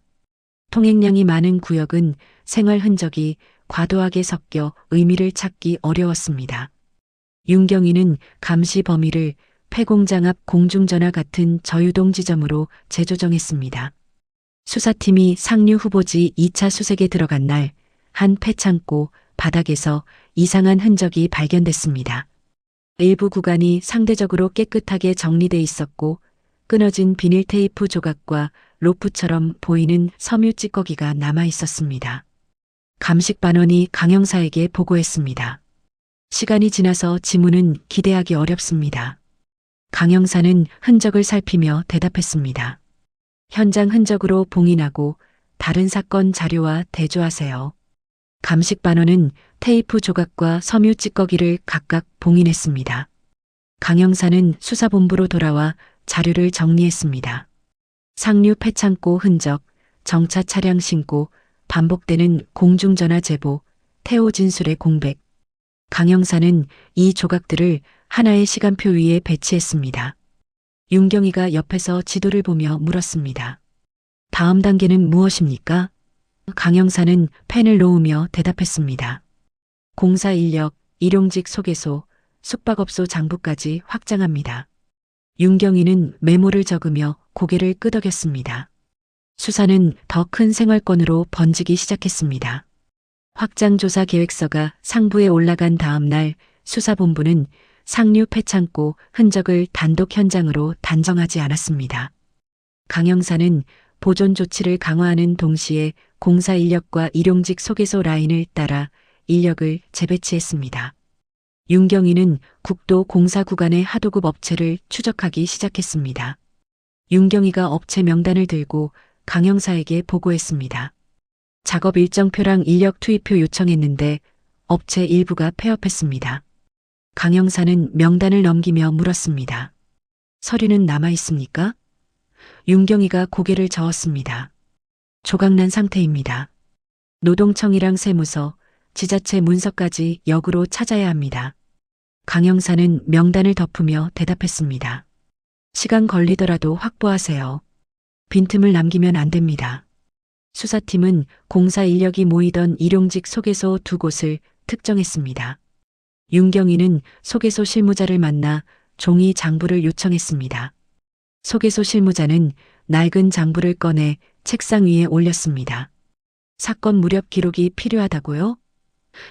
통행량이 많은 구역은 생활 흔적이 과도하게 섞여 의미를 찾기 어려웠습니다. 윤경희는 감시 범위를 폐공장 앞 공중전화 같은 저유동 지점으로 재조정했습니다. 수사팀이 상류 후보지 2차 수색에 들어간 날 한 폐창고 바닥에서 이상한 흔적이 발견됐습니다. 일부 구간이 상대적으로 깨끗하게 정리돼 있었고 끊어진 비닐 테이프 조각과 로프처럼 보이는 섬유 찌꺼기가 남아 있었습니다. 감식 반원이 강영사에게 보고했습니다. 시간이 지나서 지문은 기대하기 어렵습니다. 강영사는 흔적을 살피며 대답했습니다. 현장 흔적으로 봉인하고 다른 사건 자료와 대조하세요. 감식 반원은 테이프 조각과 섬유 찌꺼기를 각각 봉인했습니다. 강영사는 수사본부로 돌아와 자료를 정리했습니다. 상류 폐창고 흔적, 정차 차량 신고, 반복되는 공중전화 제보, 태호 진술의 공백. 강영사는 이 조각들을 하나의 시간표 위에 배치했습니다. 윤경희가 옆에서 지도를 보며 물었습니다. 다음 단계는 무엇입니까? 강영사는 펜을 놓으며 대답했습니다. 공사 인력, 일용직 소개소, 숙박업소 장부까지 확장합니다. 윤경희는 메모를 적으며 고개를 끄덕였습니다. 수사는 더 큰 생활권으로 번지기 시작했습니다. 확장조사 계획서가 상부에 올라간 다음 날 수사본부는 상류 폐창고 흔적을 단독 현장으로 단정하지 않았습니다. 강영사는 보존 조치를 강화하는 동시에 공사 인력과 일용직 소개소 라인을 따라 인력을 재배치했습니다. 윤경희는 국도 공사 구간의 하도급 업체를 추적하기 시작했습니다. 윤경희가 업체 명단을 들고 강영사에게 보고했습니다. 작업 일정표랑 인력 투입표 요청했는데 업체 일부가 폐업했습니다. 강영사는 명단을 넘기며 물었습니다. 서류는 남아 있습니까? 윤경희가 고개를 저었습니다. 조각난 상태입니다. 노동청이랑 세무서, 지자체 문서까지 역으로 찾아야 합니다. 강 형사는 명단을 덮으며 대답했습니다. 시간 걸리더라도 확보하세요. 빈틈을 남기면 안 됩니다. 수사팀은 공사 인력이 모이던 일용직 소개소 2곳을 특정했습니다. 윤경희는 소개소 실무자를 만나 종이 장부를 요청했습니다. 소개소 실무자는 낡은 장부를 꺼내 책상 위에 올렸습니다. 사건 무렵 기록이 필요하다고요?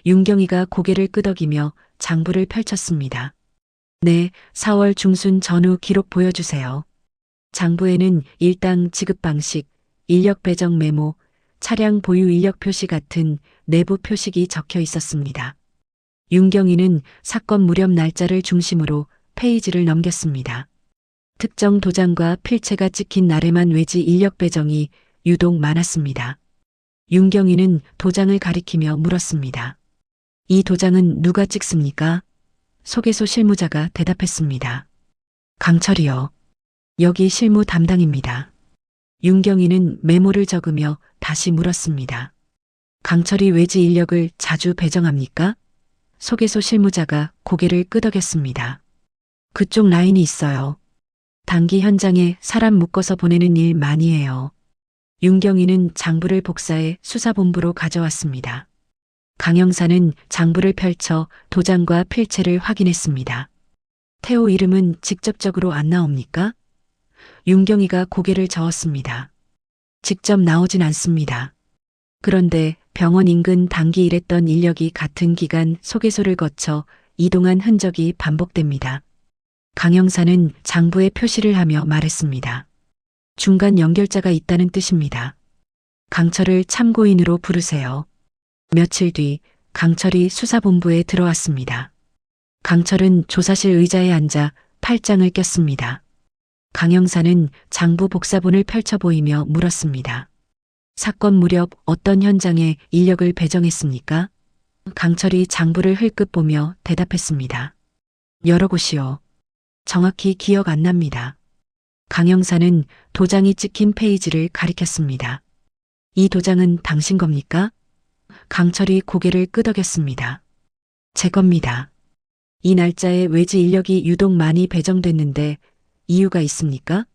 윤경희가 고개를 끄덕이며 장부를 펼쳤습니다. 네, 4월 중순 전후 기록 보여주세요. 장부에는 일당 지급 방식, 인력 배정 메모, 차량 보유 인력 표시 같은 내부 표식이 적혀 있었습니다. 윤경희는 사건 무렵 날짜를 중심으로 페이지를 넘겼습니다. 특정 도장과 필체가 찍힌 날에만 외지 인력 배정이 유독 많았습니다. 윤경희는 도장을 가리키며 물었습니다. 이 도장은 누가 찍습니까? 소개소 실무자가 대답했습니다. 강철이요. 여기 실무 담당입니다. 윤경희는 메모를 적으며 다시 물었습니다. 강철이 외지 인력을 자주 배정합니까? 소개소 실무자가 고개를 끄덕였습니다. 그쪽 라인이 있어요. 단기 현장에 사람 묶어서 보내는 일 많이 해요. 윤경희는 장부를 복사해 수사본부로 가져왔습니다. 강 형사는 장부를 펼쳐 도장과 필체를 확인했습니다. 태호 이름은 직접적으로 안 나옵니까? 윤경희가 고개를 저었습니다. 직접 나오진 않습니다. 그런데 병원 인근 단기 일했던 인력이 같은 기간 소개소를 거쳐 이동한 흔적이 반복됩니다. 강 형사는 장부에 표시를 하며 말했습니다. 중간 연결자가 있다는 뜻입니다. 강철을 참고인으로 부르세요. 며칠 뒤 강철이 수사본부에 들어왔습니다. 강철은 조사실 의자에 앉아 팔짱을 꼈습니다. 강 형사는 장부 복사본을 펼쳐 보이며 물었습니다. 사건 무렵 어떤 현장에 인력을 배정했습니까? 강철이 장부를 흘끗 보며 대답했습니다. 여러 곳이요. 정확히 기억 안 납니다. 강 형사는 도장이 찍힌 페이지를 가리켰습니다. 이 도장은 당신 겁니까? 강철이 고개를 끄덕였습니다. 제 겁니다. 이 날짜에 외지 인력이 유독 많이 배정됐는데 이유가 있습니까?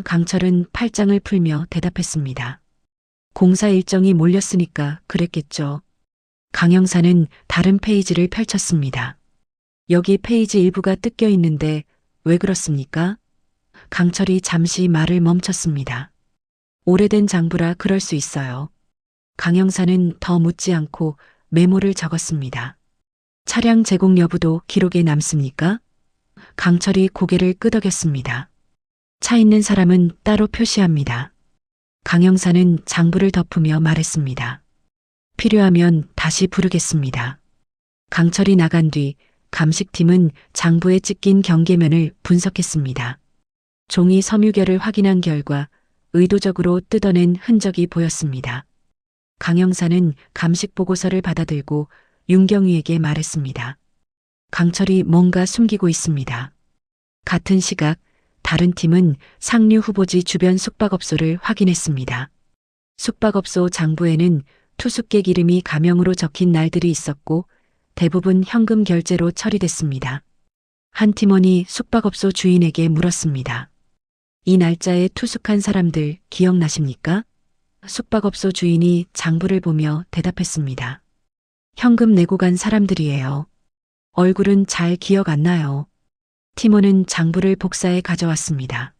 강철은 팔짱을 풀며 대답했습니다. 공사 일정이 몰렸으니까 그랬겠죠. 강 형사는 다른 페이지를 펼쳤습니다. 여기 페이지 일부가 뜯겨 있는데 왜 그렇습니까? 강철이 잠시 말을 멈췄습니다. 오래된 장부라 그럴 수 있어요. 강 형사는 더 묻지 않고 메모를 적었습니다. 차량 제공 여부도 기록에 남습니까? 강철이 고개를 끄덕였습니다. 차 있는 사람은 따로 표시합니다. 강 형사는 장부를 덮으며 말했습니다. 필요하면 다시 부르겠습니다. 강철이 나간 뒤 감식팀은 장부에 찍힌 경계면을 분석했습니다. 종이 섬유결을 확인한 결과 의도적으로 뜯어낸 흔적이 보였습니다. 강 형사는 감식 보고서를 받아들고 윤경희에게 말했습니다. 강철이 뭔가 숨기고 있습니다. 같은 시각 다른 팀은 상류 후보지 주변 숙박업소를 확인했습니다. 숙박업소 장부에는 투숙객 이름이 가명으로 적힌 날들이 있었고 대부분 현금 결제로 처리됐습니다. 한 팀원이 숙박업소 주인에게 물었습니다. 이 날짜에 투숙한 사람들 기억나십니까? 숙박업소 주인이 장부를 보며 대답했습니다. 현금 내고 간 사람들이에요. 얼굴은 잘 기억 안 나요. 팀원은 장부를 복사해 가져왔습니다.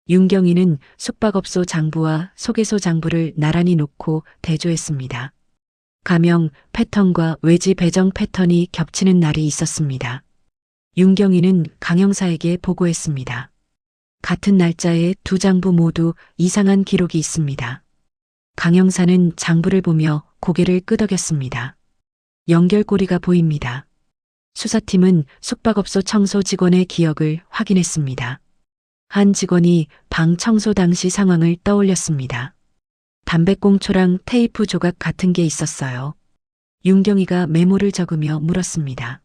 윤경희는 숙박업소 장부와 소개소 장부를 나란히 놓고 대조했습니다. 가명, 패턴과 외지 배정 패턴이 겹치는 날이 있었습니다. 윤경희는 강 형사에게 보고했습니다. 같은 날짜에 두 장부 모두 이상한 기록이 있습니다. 강 형사는 장부를 보며 고개를 끄덕였습니다. 연결고리가 보입니다. 수사팀은 숙박업소 청소 직원의 기억을 확인했습니다. 한 직원이 방 청소 당시 상황을 떠올렸습니다. 담배꽁초랑 테이프 조각 같은 게 있었어요. 윤경희가 메모를 적으며 물었습니다.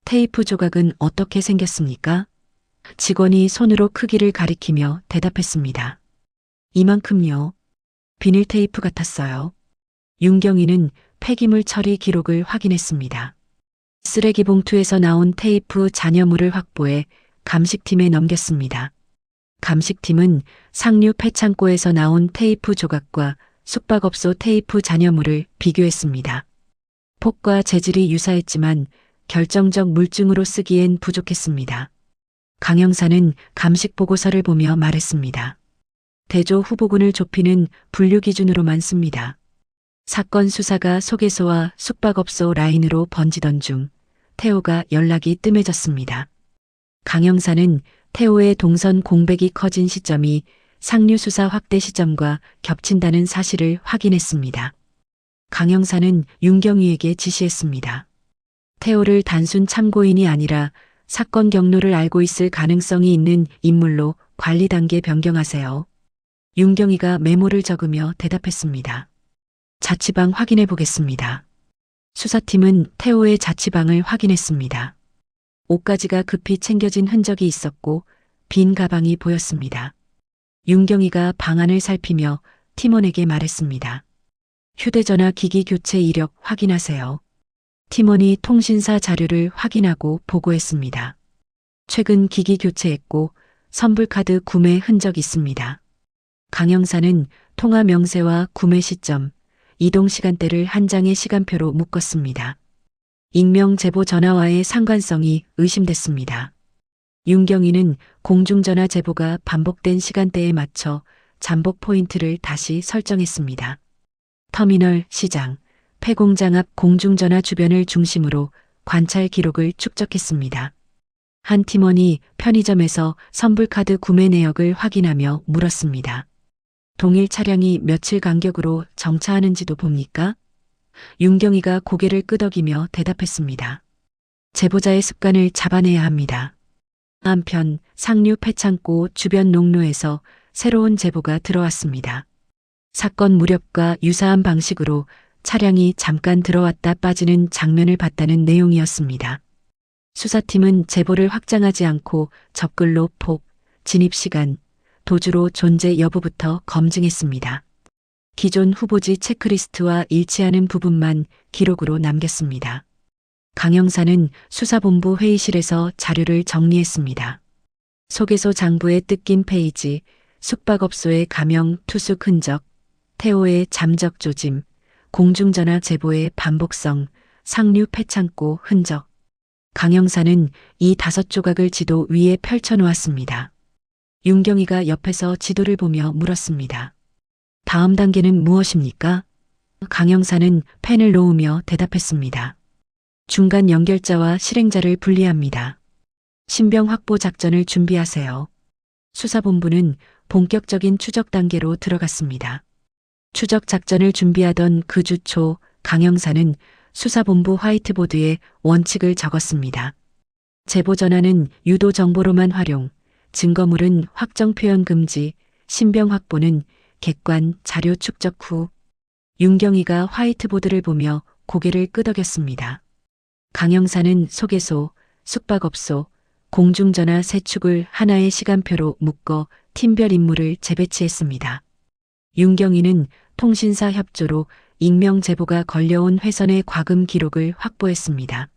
테이프 조각은 어떻게 생겼습니까? 직원이 손으로 크기를 가리키며 대답했습니다. 이만큼요. 비닐 테이프 같았어요. 윤경희는 폐기물 처리 기록을 확인했습니다. 쓰레기 봉투에서 나온 테이프 잔여물을 확보해 감식팀에 넘겼습니다. 감식팀은 상류 폐창고에서 나온 테이프 조각과 숙박업소 테이프 잔여물을 비교했습니다. 폭과 재질이 유사했지만 결정적 물증으로 쓰기엔 부족했습니다. 강 형사는 감식 보고서를 보며 말했습니다. 대조 후보군을 좁히는 분류 기준으로만 씁니다. 사건 수사가 소개소와 숙박업소 라인으로 번지던 중 태호가 연락이 뜸해졌습니다. 강 형사는 태호의 동선 공백이 커진 시점이 상류 수사 확대 시점과 겹친다는 사실을 확인했습니다. 강 형사는 윤경위에게 지시했습니다. 태호를 단순 참고인이 아니라 사건 경로를 알고 있을 가능성이 있는 인물로 관리 단계 변경하세요. 윤경위가 메모를 적으며 대답했습니다. 자취방 확인해 보겠습니다. 수사팀은 태호의 자취방을 확인했습니다. 옷가지가 급히 챙겨진 흔적이 있었고 빈 가방이 보였습니다. 윤경위가 방안을 살피며 팀원에게 말했습니다. 휴대전화 기기 교체 이력 확인하세요. 팀원이 통신사 자료를 확인하고 보고했습니다. 최근 기기 교체했고 선불카드 구매 흔적 있습니다. 강 형사는 통화 명세와 구매 시점, 이동 시간대를 한 장의 시간표로 묶었습니다. 익명 제보 전화와의 상관성이 의심됐습니다. 윤경위는 공중전화 제보가 반복된 시간대에 맞춰 잠복 포인트를 다시 설정했습니다. 터미널, 시장, 폐공장 앞 공중전화 주변을 중심으로 관찰 기록을 축적했습니다. 한 팀원이 편의점에서 선불카드 구매 내역을 확인하며 물었습니다. 동일 차량이 며칠 간격으로 정차하는지도 봅니까? 윤경위가 고개를 끄덕이며 대답했습니다. 제보자의 습관을 잡아내야 합니다. 한편 상류 폐창고 주변 농로에서 새로운 제보가 들어왔습니다. 사건 무렵과 유사한 방식으로 차량이 잠깐 들어왔다 빠지는 장면을 봤다는 내용이었습니다. 수사팀은 제보를 확장하지 않고 접근로 폭, 진입 시간, 도주로 존재 여부부터 검증했습니다. 기존 후보지 체크리스트와 일치하는 부분만 기록으로 남겼습니다. 강 형사는 수사본부 회의실에서 자료를 정리했습니다. 소개소 장부에 뜯긴 페이지, 숙박업소의 가명 투숙 흔적, 태호의 잠적 조짐, 공중전화 제보의 반복성, 상류 폐창고 흔적. 강 형사는 이 5조각을 지도 위에 펼쳐놓았습니다. 윤경위가 옆에서 지도를 보며 물었습니다. 다음 단계는 무엇입니까? 강 형사는 펜을 놓으며 대답했습니다. 중간 연결자와 실행자를 분리합니다. 신병 확보 작전을 준비하세요. 수사본부는 본격적인 추적 단계로 들어갔습니다. 추적 작전을 준비하던 그 주 초 강 형사는 수사본부 화이트보드에 원칙을 적었습니다. 제보 전화는 유도 정보로만 활용, 증거물은 확정 표현 금지, 신병 확보는 객관 자료 축적 후. 윤경위가 화이트보드를 보며 고개를 끄덕였습니다. 강 형사는 소개소, 숙박업소, 공중전화 세 축을 하나의 시간표로 묶어 팀별 임무를 재배치했습니다. 윤경위는 통신사 협조로 익명 제보가 걸려온 회선의 과금 기록을 확보했습니다.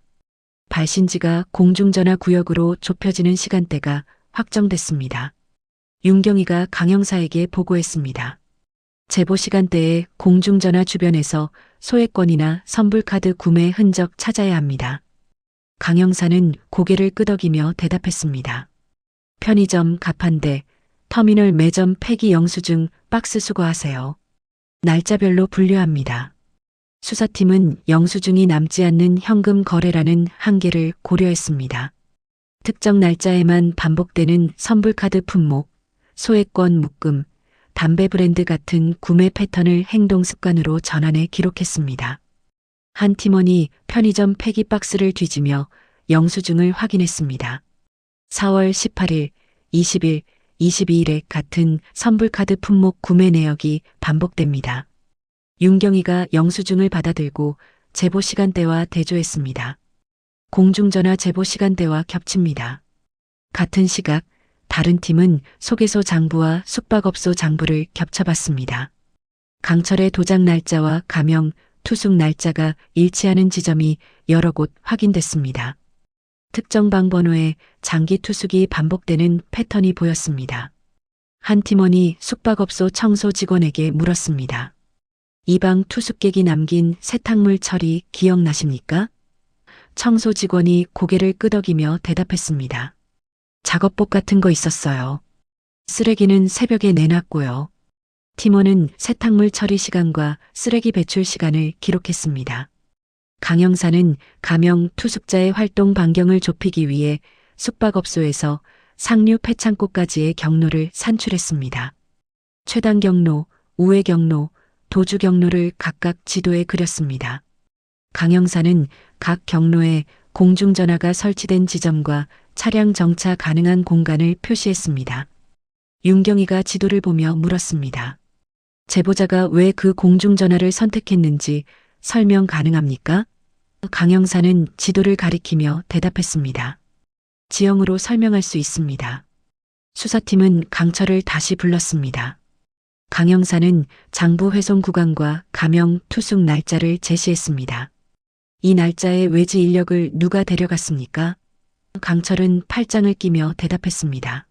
발신지가 공중전화 구역으로 좁혀지는 시간대가 확정됐습니다. 윤경위가 강 형사에게 보고했습니다. 제보 시간대에 공중전화 주변에서 소액권이나 선불카드 구매 흔적 찾아야 합니다. 강 형사는 고개를 끄덕이며 대답했습니다. 편의점 가판대, 터미널 매점 폐기 영수증 박스 수거하세요. 날짜별로 분류합니다. 수사팀은 영수증이 남지 않는 현금 거래라는 한계를 고려했습니다. 특정 날짜에만 반복되는 선불카드 품목, 소액권 묶음, 담배 브랜드 같은 구매 패턴을 행동 습관으로 전환해 기록했습니다. 한 팀원이 편의점 폐기 박스를 뒤지며 영수증을 확인했습니다. 4월 18일, 20일, 22일에 같은 선불카드 품목 구매 내역이 반복됩니다. 윤경위가 영수증을 받아들고 제보 시간대와 대조했습니다. 공중전화 제보 시간대와 겹칩니다. 같은 시각 다른 팀은 소개소 장부와 숙박업소 장부를 겹쳐봤습니다. 강철의 도장 날짜와 가명, 투숙 날짜가 일치하는 지점이 여러 곳 확인됐습니다. 특정 방 번호에 장기 투숙이 반복되는 패턴이 보였습니다. 한 팀원이 숙박업소 청소 직원에게 물었습니다. 이 방 투숙객이 남긴 세탁물 처리 기억나십니까? 청소 직원이 고개를 끄덕이며 대답했습니다. 작업복 같은 거 있었어요. 쓰레기는 새벽에 내놨고요. 팀원은 세탁물 처리 시간과 쓰레기 배출 시간을 기록했습니다. 강 형사는 가명 투숙자의 활동 반경을 좁히기 위해 숙박업소에서 상류 폐창고까지의 경로를 산출했습니다. 최단 경로, 우회 경로, 도주 경로를 각각 지도에 그렸습니다. 강 형사는 각 경로에 공중전화가 설치된 지점과 차량 정차 가능한 공간을 표시했습니다. 윤경이가 지도를 보며 물었습니다. 제보자가 왜 그 공중전화를 선택했는지 설명 가능합니까? 강 형사는 지도를 가리키며 대답했습니다. 지형으로 설명할 수 있습니다. 수사팀은 강철을 다시 불렀습니다. 강 형사는 장부 훼손 구간과 가명 투숙 날짜를 제시했습니다. 이 날짜에 외지 인력을 누가 데려갔습니까? 강철은 팔짱을 끼며 대답했습니다.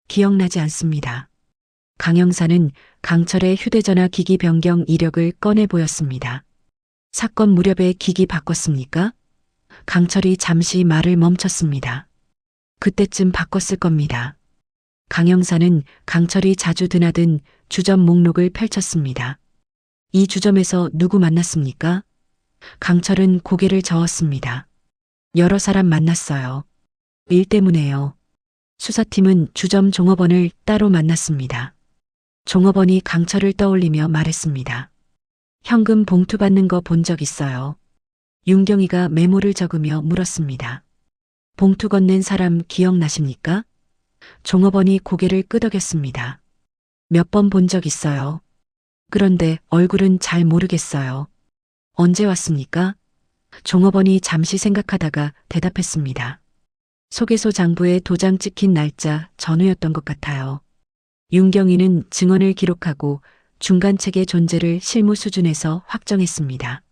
기억나지 않습니다. 강 형사는 강철의 휴대전화 기기 변경 이력을 꺼내 보였습니다. 사건 무렵에 기기 바꿨습니까? 강철이 잠시 말을 멈췄습니다. 그때쯤 바꿨을 겁니다. 강 형사는 강철이 자주 드나든 주점 목록을 펼쳤습니다. 이 주점에서 누구 만났습니까? 강철은 고개를 저었습니다. 여러 사람 만났어요. 일 때문에요. 수사팀은 주점 종업원을 따로 만났습니다. 종업원이 강철을 떠올리며 말했습니다. 현금 봉투 받는 거 본 적 있어요. 윤경이가 메모를 적으며 물었습니다. 봉투 건넨 사람 기억나십니까? 종업원이 고개를 끄덕였습니다. 몇 번 본 적 있어요. 그런데 얼굴은 잘 모르겠어요. 언제 왔습니까? 종업원이 잠시 생각하다가 대답했습니다. 소개소 장부에 도장 찍힌 날짜 전후였던 것 같아요. 윤경이는 증언을 기록하고 중간책의 존재를 실무 수준에서 확정했습니다.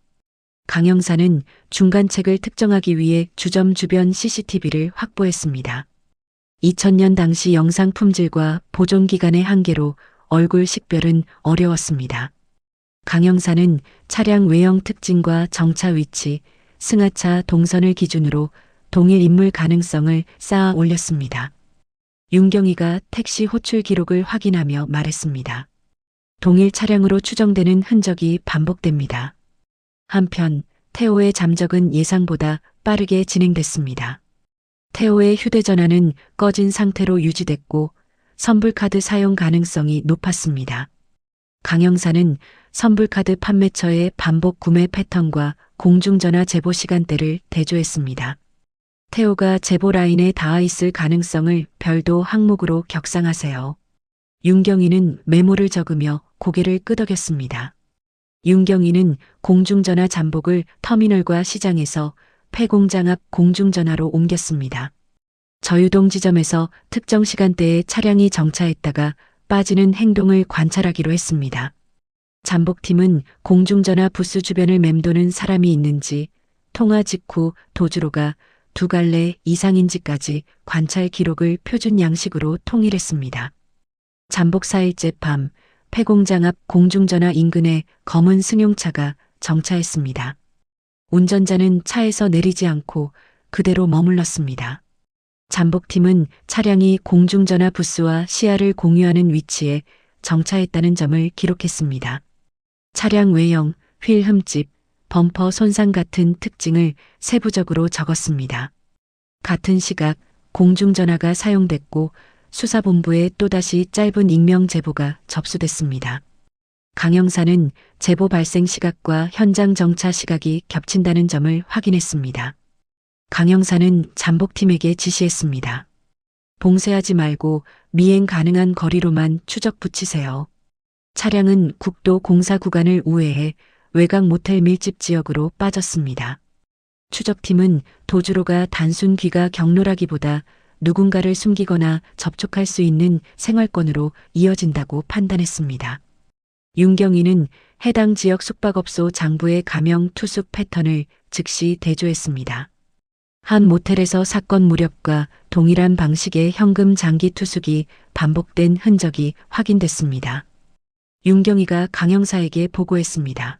강 형사는 중간책을 특정하기 위해 주점 주변 CCTV를 확보했습니다. 2000년 당시 영상 품질과 보존 기간의 한계로 얼굴 식별은 어려웠습니다. 강 형사는 차량 외형 특징과 정차 위치, 승하차 동선을 기준으로 동일 인물 가능성을 쌓아 올렸습니다. 윤경이가 택시 호출 기록을 확인하며 말했습니다. 동일 차량으로 추정되는 흔적이 반복됩니다. 한편 태호의 잠적은 예상보다 빠르게 진행됐습니다. 태호의 휴대전화는 꺼진 상태로 유지됐고 선불카드 사용 가능성이 높았습니다. 강 형사는 선불카드 판매처의 반복 구매 패턴과 공중전화 제보 시간대를 대조했습니다. 태호가 제보 라인에 닿아 있을 가능성을 별도 항목으로 격상하세요. 윤경이는 메모를 적으며 고개를 끄덕였습니다. 윤경이는 공중전화 잠복을 터미널과 시장에서 폐공장 앞 공중전화로 옮겼습니다. 저유동 지점에서 특정 시간대에 차량이 정차했다가 빠지는 행동을 관찰하기로 했습니다. 잠복팀은 공중전화 부스 주변을 맴도는 사람이 있는지, 통화 직후 도주로가 두 갈래 이상인지까지 관찰 기록을 표준 양식으로 통일했습니다. 잠복 4일째 밤 폐공장 앞 공중전화 인근에 검은 승용차가 정차했습니다. 운전자는 차에서 내리지 않고 그대로 머물렀습니다. 잠복팀은 차량이 공중전화 부스와 시야를 공유하는 위치에 정차했다는 점을 기록했습니다. 차량 외형, 휠 흠집, 범퍼 손상 같은 특징을 세부적으로 적었습니다. 같은 시각 공중전화가 사용됐고 수사본부에 또다시 짧은 익명 제보가 접수됐습니다. 강 형사는 제보 발생 시각과 현장 정차 시각이 겹친다는 점을 확인했습니다. 강 형사는 잠복팀에게 지시했습니다. 봉쇄하지 말고 미행 가능한 거리로만 추적 붙이세요. 차량은 국도 공사 구간을 우회해 외곽 모텔 밀집 지역으로 빠졌습니다. 추적팀은 도주로가 단순 귀가 경로라기보다 누군가를 숨기거나 접촉할 수 있는 생활권으로 이어진다고 판단했습니다. 윤경위는 해당 지역 숙박업소 장부의 가명 투숙 패턴을 즉시 대조했습니다. 한 모텔에서 사건 무렵과 동일한 방식의 현금 장기 투숙이 반복된 흔적이 확인됐습니다. 윤경위가 강 형사에게 보고했습니다.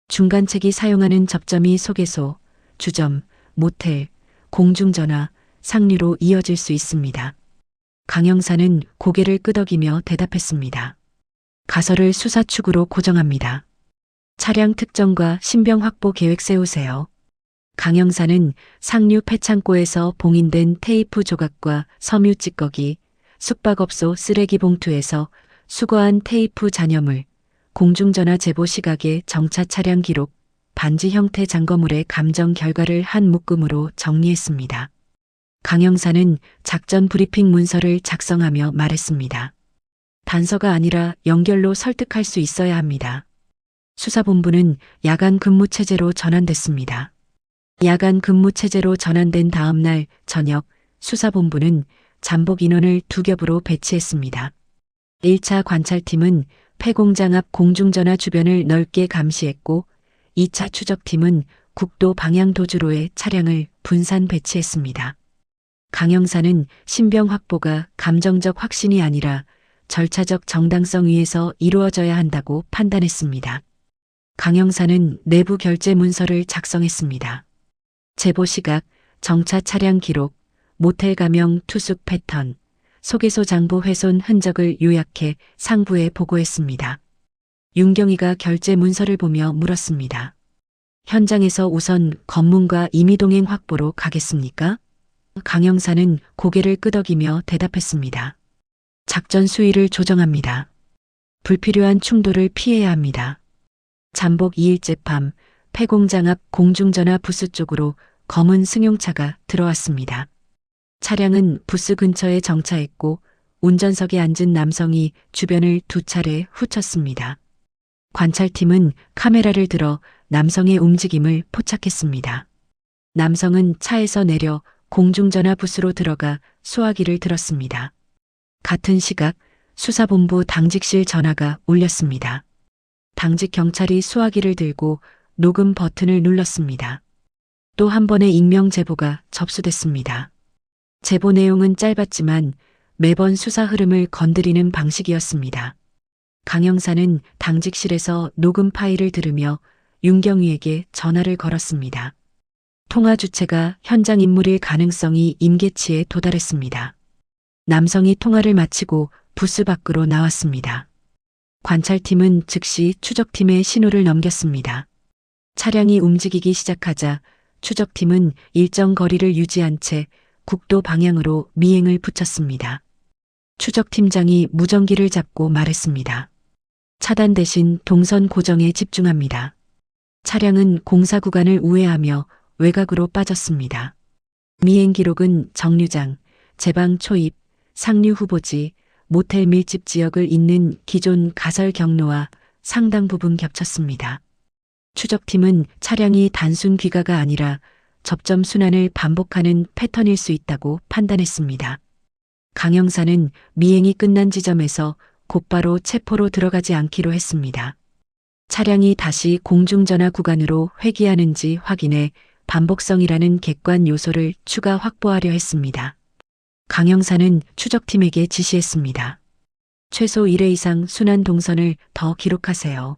중간책이 사용하는 접점이 소개소, 주점, 모텔, 공중전화, 상류로 이어질 수 있습니다. 강 형사는 고개를 끄덕이며 대답했습니다. 가설을 수사축으로 고정합니다. 차량 특정과 신병 확보 계획 세우세요. 강 형사는 상류 폐창고에서 봉인된 테이프 조각과 섬유 찌꺼기, 숙박업소 쓰레기 봉투에서 수거한 테이프 잔여물, 공중전화 제보 시각의 정차 차량 기록, 반지 형태 장거물의 감정 결과를 한 묶음으로 정리했습니다. 강 형사는 작전 브리핑 문서를 작성하며 말했습니다. 단서가 아니라 연결로 설득할 수 있어야 합니다. 수사본부는 야간 근무 체제로 전환됐습니다. 야간 근무 체제로 전환된 다음 날 저녁 수사본부는 잠복 인원을 2겹으로 배치했습니다. 1차 관찰팀은 폐공장 앞 공중전화 주변을 넓게 감시했고 2차 추적팀은 국도 방향 도주로의 차량을 분산 배치했습니다. 강 형사는 신병 확보가 감정적 확신이 아니라 절차적 정당성 위에서 이루어져야 한다고 판단했습니다. 강 형사는 내부 결재 문서를 작성했습니다. 제보 시각, 정차 차량 기록, 모텔 가명 투숙 패턴, 소개소 장부 훼손 흔적을 요약해 상부에 보고했습니다. 윤경위가 결재 문서를 보며 물었습니다. 현장에서 우선 검문과 임의동행 확보로 가겠습니까? 강 형사는 고개를 끄덕이며 대답했습니다. 작전 수위를 조정합니다. 불필요한 충돌을 피해야 합니다. 잠복 2일째 밤 폐공장 앞 공중전화 부스 쪽으로 검은 승용차가 들어왔습니다. 차량은 부스 근처에 정차했고 운전석에 앉은 남성이 주변을 2차례 훑었습니다. 관찰팀은 카메라를 들어 남성의 움직임을 포착했습니다. 남성은 차에서 내려 공중전화 부스로 들어가 수화기를 들었습니다. 같은 시각 수사본부 당직실 전화가 울렸습니다. 당직 경찰이 수화기를 들고 녹음 버튼을 눌렀습니다. 또 한 번의 익명 제보가 접수됐습니다. 제보 내용은 짧았지만 매번 수사 흐름을 건드리는 방식이었습니다. 강 형사는 당직실에서 녹음 파일을 들으며 윤경위에게 전화를 걸었습니다. 통화 주체가 현장 인물일 가능성이 임계치에 도달했습니다. 남성이 통화를 마치고 부스 밖으로 나왔습니다. 관찰팀은 즉시 추적팀에 신호를 넘겼습니다. 차량이 움직이기 시작하자 추적팀은 일정 거리를 유지한 채 국도 방향으로 미행을 붙였습니다. 추적팀장이 무전기를 잡고 말했습니다. 차단 대신 동선 고정에 집중합니다. 차량은 공사 구간을 우회하며 외곽으로 빠졌습니다. 미행 기록은 정류장, 제방 초입, 상류 후보지, 모텔 밀집 지역을 잇는 기존 가설 경로와 상당 부분 겹쳤습니다. 추적팀은 차량이 단순 귀가가 아니라 접점 순환을 반복하는 패턴일 수 있다고 판단했습니다. 강 형사는 미행이 끝난 지점에서 곧바로 체포로 들어가지 않기로 했습니다. 차량이 다시 공중전화 구간으로 회귀하는지 확인해 반복성이라는 객관 요소를 추가 확보하려 했습니다. 강 형사는 추적팀에게 지시했습니다. 최소 1회 이상 순환 동선을 더 기록하세요.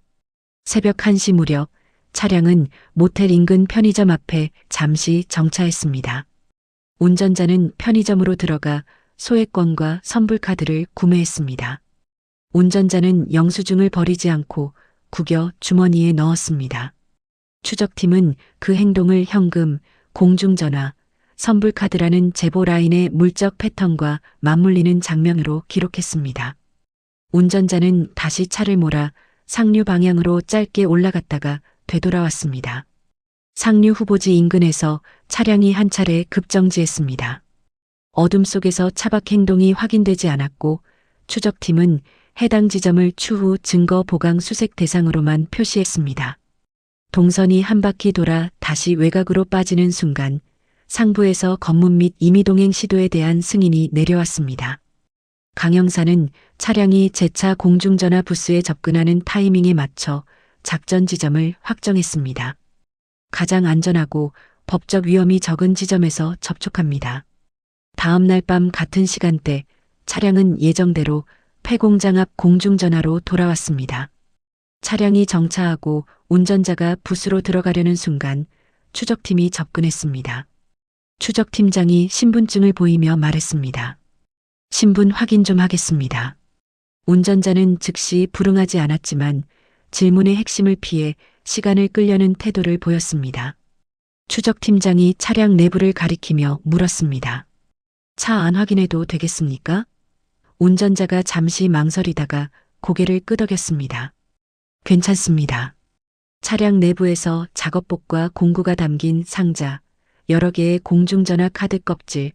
새벽 1시 무렵 차량은 모텔 인근 편의점 앞에 잠시 정차했습니다. 운전자는 편의점으로 들어가 소액권과 선불카드를 구매했습니다. 운전자는 영수증을 버리지 않고 구겨 주머니에 넣었습니다. 추적팀은 그 행동을 현금, 공중전화, 선불카드라는 제보 라인의 물적 패턴과 맞물리는 장면으로 기록했습니다. 운전자는 다시 차를 몰아 상류 방향으로 짧게 올라갔다가 되돌아왔습니다. 상류 후보지 인근에서 차량이 한 차례 급정지했습니다. 어둠 속에서 차박 행동이 확인되지 않았고 추적팀은 해당 지점을 추후 증거 보강 수색 대상으로만 표시했습니다. 동선이 한 바퀴 돌아 다시 외곽으로 빠지는 순간 상부에서 검문 및 임의동행 시도에 대한 승인이 내려왔습니다. 강 형사는 차량이 재차 공중전화 부스에 접근하는 타이밍에 맞춰 작전 지점을 확정했습니다. 가장 안전하고 법적 위험이 적은 지점에서 접촉합니다. 다음 날 밤 같은 시간대 차량은 예정대로 폐공장 앞 공중전화로 돌아왔습니다. 차량이 정차하고 운전자가 부스로 들어가려는 순간 추적팀이 접근했습니다. 추적팀장이 신분증을 보이며 말했습니다. 신분 확인 좀 하겠습니다. 운전자는 즉시 불응하지 않았지만 질문의 핵심을 피해 시간을 끌려는 태도를 보였습니다. 추적팀장이 차량 내부를 가리키며 물었습니다. 차 안 확인해도 되겠습니까? 운전자가 잠시 망설이다가 고개를 끄덕였습니다. 괜찮습니다. 차량 내부에서 작업복과 공구가 담긴 상자, 여러 개의 공중전화 카드 껍질,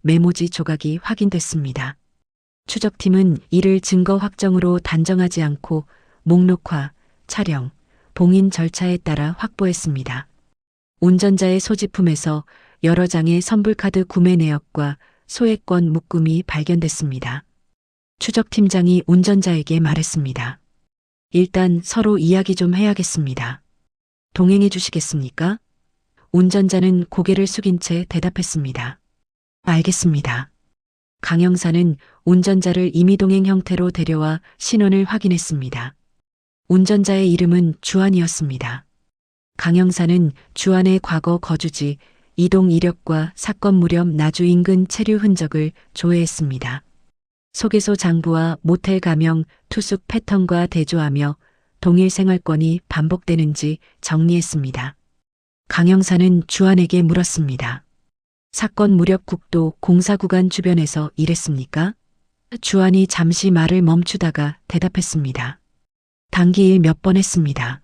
메모지 조각이 확인됐습니다. 추적팀은 이를 증거 확정으로 단정하지 않고 목록화, 촬영, 봉인 절차에 따라 확보했습니다. 운전자의 소지품에서 여러 장의 선불카드 구매 내역과 소액권 묶음이 발견됐습니다. 추적팀장이 운전자에게 말했습니다. 일단 서로 이야기 좀 해야겠습니다. 동행해 주시겠습니까? 운전자는 고개를 숙인 채 대답했습니다. 알겠습니다. 강 형사는 운전자를 임의동행 형태로 데려와 신원을 확인했습니다. 운전자의 이름은 주한이었습니다. 강 형사는 주한의 과거 거주지, 이동 이력과 사건 무렵 나주 인근 체류 흔적을 조회했습니다. 소개소 장부와 모텔 가명, 투숙 패턴과 대조하며 동일 생활권이 반복되는지 정리했습니다. 강 형사는 주한에게 물었습니다. 사건 무렵 국도 공사 구간 주변에서 일했습니까? 주한이 잠시 말을 멈추다가 대답했습니다. 단기일 몇 번 했습니다.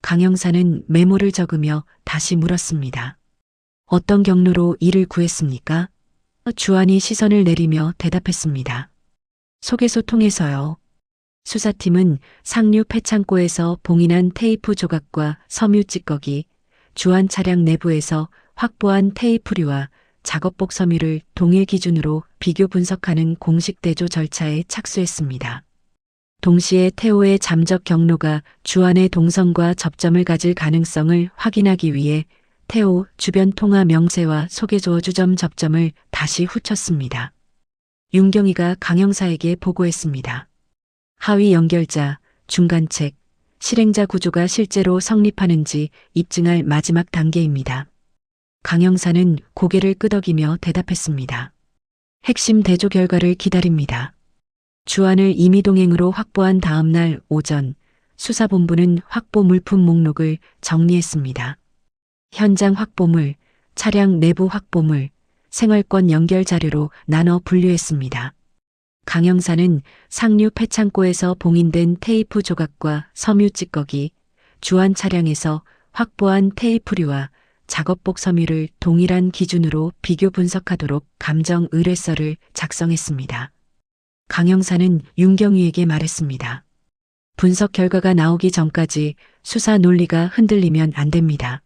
강 형사는 메모를 적으며 다시 물었습니다. 어떤 경로로 일을 구했습니까? 주한이 시선을 내리며 대답했습니다. 소개소 통해서요. 수사팀은 상류 폐창고에서 봉인한 테이프 조각과 섬유 찌꺼기, 주한 차량 내부에서 확보한 테이프류와 작업복 섬유를 동일 기준으로 비교 분석하는 공식 대조 절차에 착수했습니다. 동시에 태호의 잠적 경로가 주한의 동선과 접점을 가질 가능성을 확인하기 위해 태호 주변 통화 명세와 소개소 주점 접점을 다시 후쳤습니다. 윤경희가 강 형사에게 보고했습니다. 하위 연결자, 중간책, 실행자 구조가 실제로 성립하는지 입증할 마지막 단계입니다. 강 형사는 고개를 끄덕이며 대답했습니다. 핵심 대조 결과를 기다립니다. 주안을 임의동행으로 확보한 다음 날 오전 수사본부는 확보 물품 목록을 정리했습니다. 현장 확보물, 차량 내부 확보물, 생활권 연결 자료로 나눠 분류했습니다. 강 형사는 상류 폐창고에서 봉인된 테이프 조각과 섬유 찌꺼기, 주안 차량에서 확보한 테이프류와 작업복 섬유를 동일한 기준으로 비교 분석하도록 감정 의뢰서를 작성했습니다. 강 형사는 윤경희에게 말했습니다. 분석 결과가 나오기 전까지 수사 논리가 흔들리면 안 됩니다.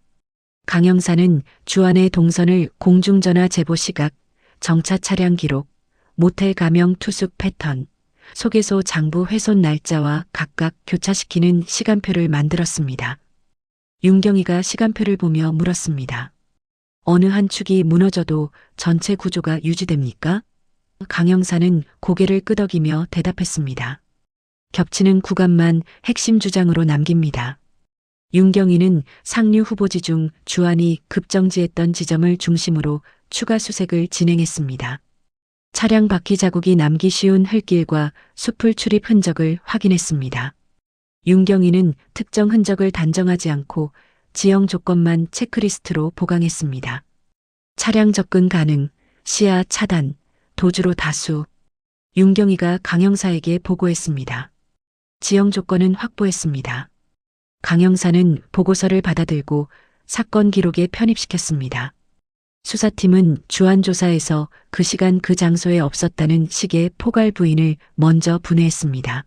강 형사는 주안의 동선을 공중전화 제보 시각, 정차 차량 기록, 모텔 가명 투숙 패턴, 소개소 장부 훼손 날짜와 각각 교차시키는 시간표를 만들었습니다. 윤경희가 시간표를 보며 물었습니다. 어느 한 축이 무너져도 전체 구조가 유지됩니까? 강 형사는 고개를 끄덕이며 대답했습니다. 겹치는 구간만 핵심 주장으로 남깁니다. 윤경희는 상류 후보지 중 주안이 급정지했던 지점을 중심으로 추가 수색을 진행했습니다. 차량 바퀴 자국이 남기 쉬운 흙길과 숲을 출입 흔적을 확인했습니다. 윤경희는 특정 흔적을 단정하지 않고 지형 조건만 체크리스트로 보강했습니다. 차량 접근 가능, 시야 차단, 도주로 다수. 윤경희가 강 형사에게 보고했습니다. 지형 조건은 확보했습니다. 강 형사는 보고서를 받아들고 사건 기록에 편입시켰습니다. 수사팀은 주안 조사에서 그 시간 그 장소에 없었다는 식의 포괄 부인을 먼저 분해했습니다.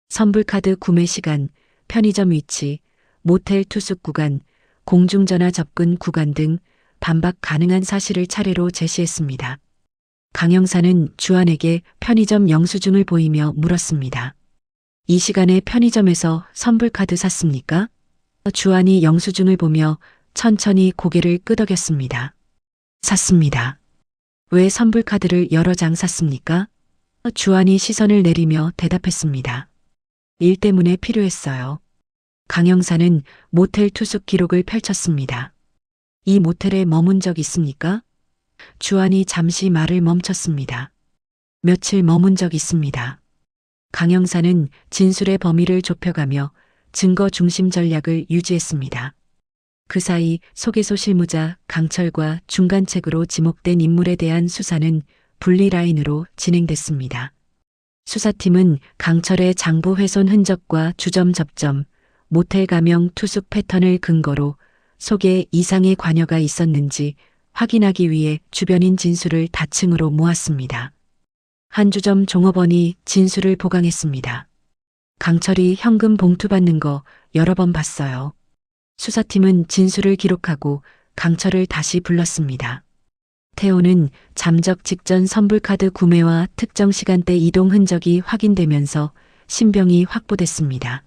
선불카드 구매 시간, 편의점 위치, 모텔 투숙 구간, 공중전화 접근 구간 등 반박 가능한 사실을 차례로 제시했습니다. 강 형사는 주한에게 편의점 영수증을 보이며 물었습니다. 이 시간에 편의점에서 선불카드 샀습니까? 주한이 영수증을 보며 천천히 고개를 끄덕였습니다. 샀습니다. 왜 선불카드를 여러 장 샀습니까? 주한이 시선을 내리며 대답했습니다. 일 때문에 필요했어요. 강 형사는 모텔 투숙 기록을 펼쳤습니다. 이 모텔에 머문 적 있습니까? 주한이 잠시 말을 멈췄습니다. 며칠 머문 적 있습니다. 강 형사는 진술의 범위를 좁혀가며 증거 중심 전략을 유지했습니다. 그 사이 소개소 실무자 강철과 중간책으로 지목된 인물에 대한 수사는 분리라인으로 진행됐습니다. 수사팀은 강철의 장부 훼손 흔적과 주점 접점, 모텔 가명 투숙 패턴을 근거로 속에 이상의 관여가 있었는지 확인하기 위해 주변인 진술을 다층으로 모았습니다. 한 주점 종업원이 진술을 보강했습니다. 강철이 현금 봉투 받는 거 여러 번 봤어요. 수사팀은 진술을 기록하고 강철을 다시 불렀습니다. 태호는 잠적 직전 선불카드 구매와 특정 시간대 이동 흔적이 확인되면서 신병이 확보됐습니다.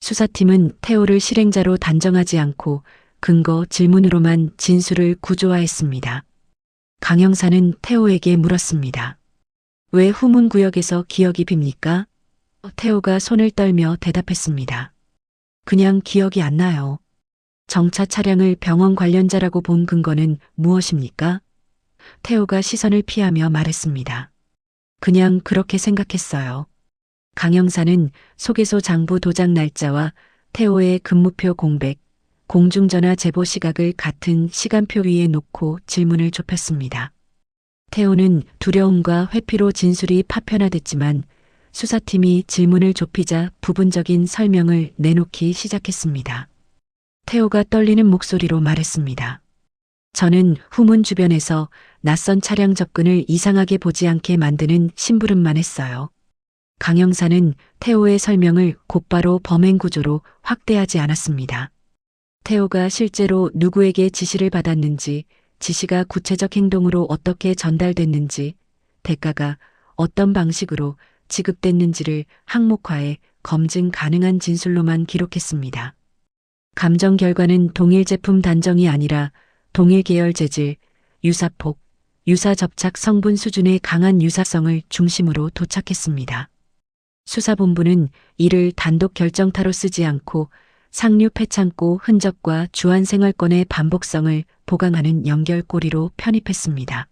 수사팀은 태호를 실행자로 단정하지 않고 근거 질문으로만 진술을 구조화했습니다. 강 형사는 태호에게 물었습니다. 왜 후문구역에서 기억이 빕니까? 태호가 손을 떨며 대답했습니다. 그냥 기억이 안 나요. 정차 차량을 병원 관련자라고 본 근거는 무엇입니까? 태호가 시선을 피하며 말했습니다. 그냥 그렇게 생각했어요. 강 형사는 소개소 장부 도장 날짜와 태호의 근무표 공백, 공중전화 제보 시각을 같은 시간표 위에 놓고 질문을 좁혔습니다. 태호는 두려움과 회피로 진술이 파편화됐지만 수사팀이 질문을 좁히자 부분적인 설명을 내놓기 시작했습니다. 태호가 떨리는 목소리로 말했습니다. 저는 후문 주변에서 낯선 차량 접근을 이상하게 보지 않게 만드는 심부름만 했어요. 강 형사는 태호의 설명을 곧바로 범행 구조로 확대하지 않았습니다. 태호가 실제로 누구에게 지시를 받았는지, 지시가 구체적 행동으로 어떻게 전달됐는지, 대가가 어떤 방식으로 지급됐는지를 항목화해 검증 가능한 진술로만 기록했습니다. 감정 결과는 동일 제품 단정이 아니라 동일 계열 재질, 유사폭, 유사 접착 성분 수준의 강한 유사성을 중심으로 도착했습니다. 수사본부는 이를 단독 결정타로 쓰지 않고 상류 폐창고 흔적과 주한 생활권의 반복성을 보강하는 연결고리로 편입했습니다.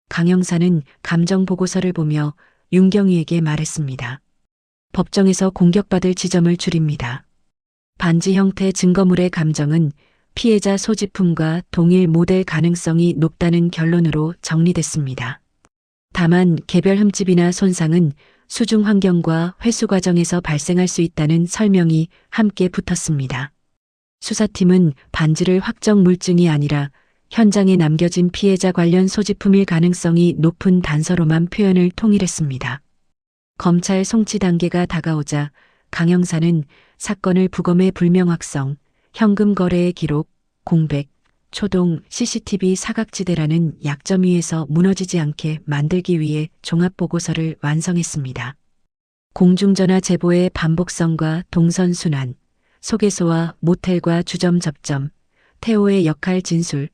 강 형사는 감정 보고서를 보며 윤경희에게 말했습니다. 법정에서 공격받을 지점을 줄입니다. 반지 형태 증거물의 감정은 피해자 소지품과 동일 모델 가능성이 높다는 결론으로 정리됐습니다. 다만 개별 흠집이나 손상은 수중 환경과 회수 과정에서 발생할 수 있다는 설명이 함께 붙었습니다. 수사팀은 반지를 확정 물증이 아니라 현장에 남겨진 피해자 관련 소지품일 가능성이 높은 단서로만 표현을 통일했습니다. 검찰 송치 단계가 다가오자 강 형사는 사건을 부검의 불명확성, 현금 거래의 기록, 공백, 초동, CCTV 사각지대라는 약점 위에서 무너지지 않게 만들기 위해 종합보고서를 완성했습니다. 공중전화 제보의 반복성과 동선순환, 소개소와 모텔과 주점 접점, 태호의 역할 진술,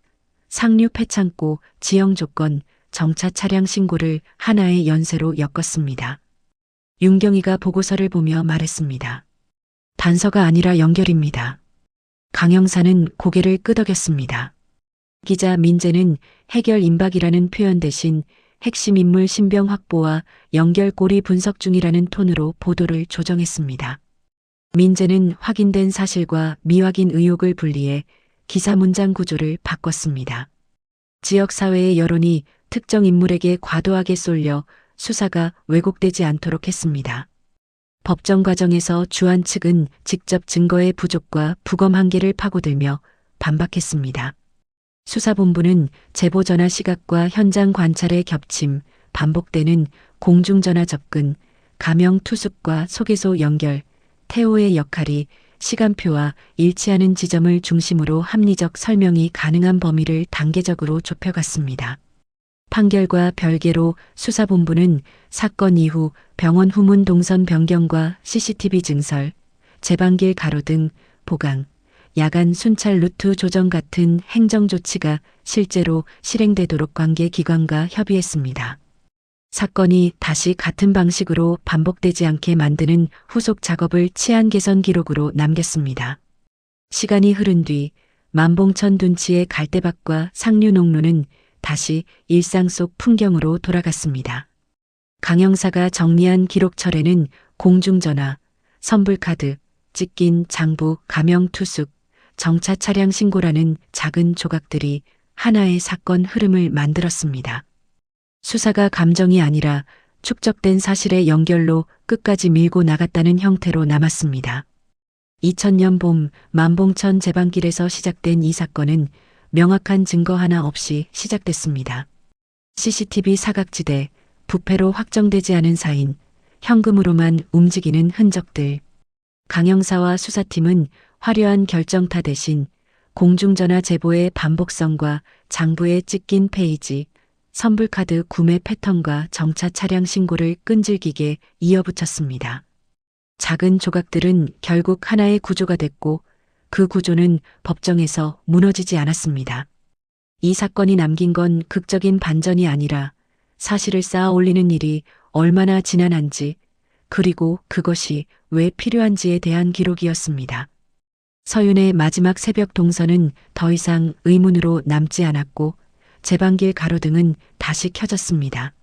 상류 폐창고, 지형 조건, 정차 차량 신고를 하나의 연쇄로 엮었습니다. 윤경희가 보고서를 보며 말했습니다. 단서가 아니라 연결입니다. 강 형사는 고개를 끄덕였습니다. 기자 민재는 해결 임박이라는 표현 대신 핵심 인물 신병 확보와 연결고리 분석 중이라는 톤으로 보도를 조정했습니다. 민재는 확인된 사실과 미확인 의혹을 분리해 기사 문장 구조를 바꿨습니다. 지역사회의 여론이 특정 인물에게 과도하게 쏠려 수사가 왜곡되지 않도록 했습니다. 법정 과정에서 주한 측은 직접 증거의 부족과 부검 한계를 파고들며 반박했습니다. 수사본부는 제보 전화 시각과 현장 관찰의 겹침, 반복되는 공중전화 접근, 가명 투숙과 소개소 연결, 태호의 역할이 시간표와 일치하는 지점을 중심으로 합리적 설명이 가능한 범위를 단계적으로 좁혀갔습니다. 판결과 별개로 수사본부는 사건 이후 병원 후문 동선 변경과 CCTV 증설, 제방길 가로등, 보강, 야간 순찰 루트 조정 같은 행정 조치가 실제로 실행되도록 관계 기관과 협의했습니다. 사건이 다시 같은 방식으로 반복되지 않게 만드는 후속 작업을 치안 개선 기록으로 남겼습니다. 시간이 흐른 뒤 만봉천 둔치의 갈대밭과 상류 농로는 다시 일상 속 풍경으로 돌아갔습니다. 강 형사가 정리한 기록철에는 공중전화, 선불카드, 찢긴 장부, 가명 투숙, 정차 차량 신고라는 작은 조각들이 하나의 사건 흐름을 만들었습니다. 수사가 감정이 아니라 축적된 사실의 연결로 끝까지 밀고 나갔다는 형태로 남았습니다. 2000년 봄 만봉천 제방길에서 시작된 이 사건은 명확한 증거 하나 없이 시작됐습니다. CCTV 사각지대, 부패로 확정되지 않은 사인, 현금으로만 움직이는 흔적들. 강 형사와 수사팀은 화려한 결정타 대신 공중전화 제보의 반복성과 장부에 찢긴 페이지, 선불카드 구매 패턴과 정차 차량 신고를 끈질기게 이어붙였습니다. 작은 조각들은 결국 하나의 구조가 됐고 그 구조는 법정에서 무너지지 않았습니다. 이 사건이 남긴 건 극적인 반전이 아니라 사실을 쌓아 올리는 일이 얼마나 지난한지 그리고 그것이 왜 필요한지에 대한 기록이었습니다. 서윤의 마지막 새벽 동선은 더 이상 의문으로 남지 않았고 제방길 가로등은 다시 켜졌습니다.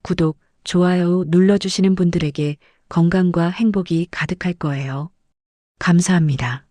구독, 좋아요 눌러주시는 분들에게 건강과 행복이 가득할 거예요. 감사합니다.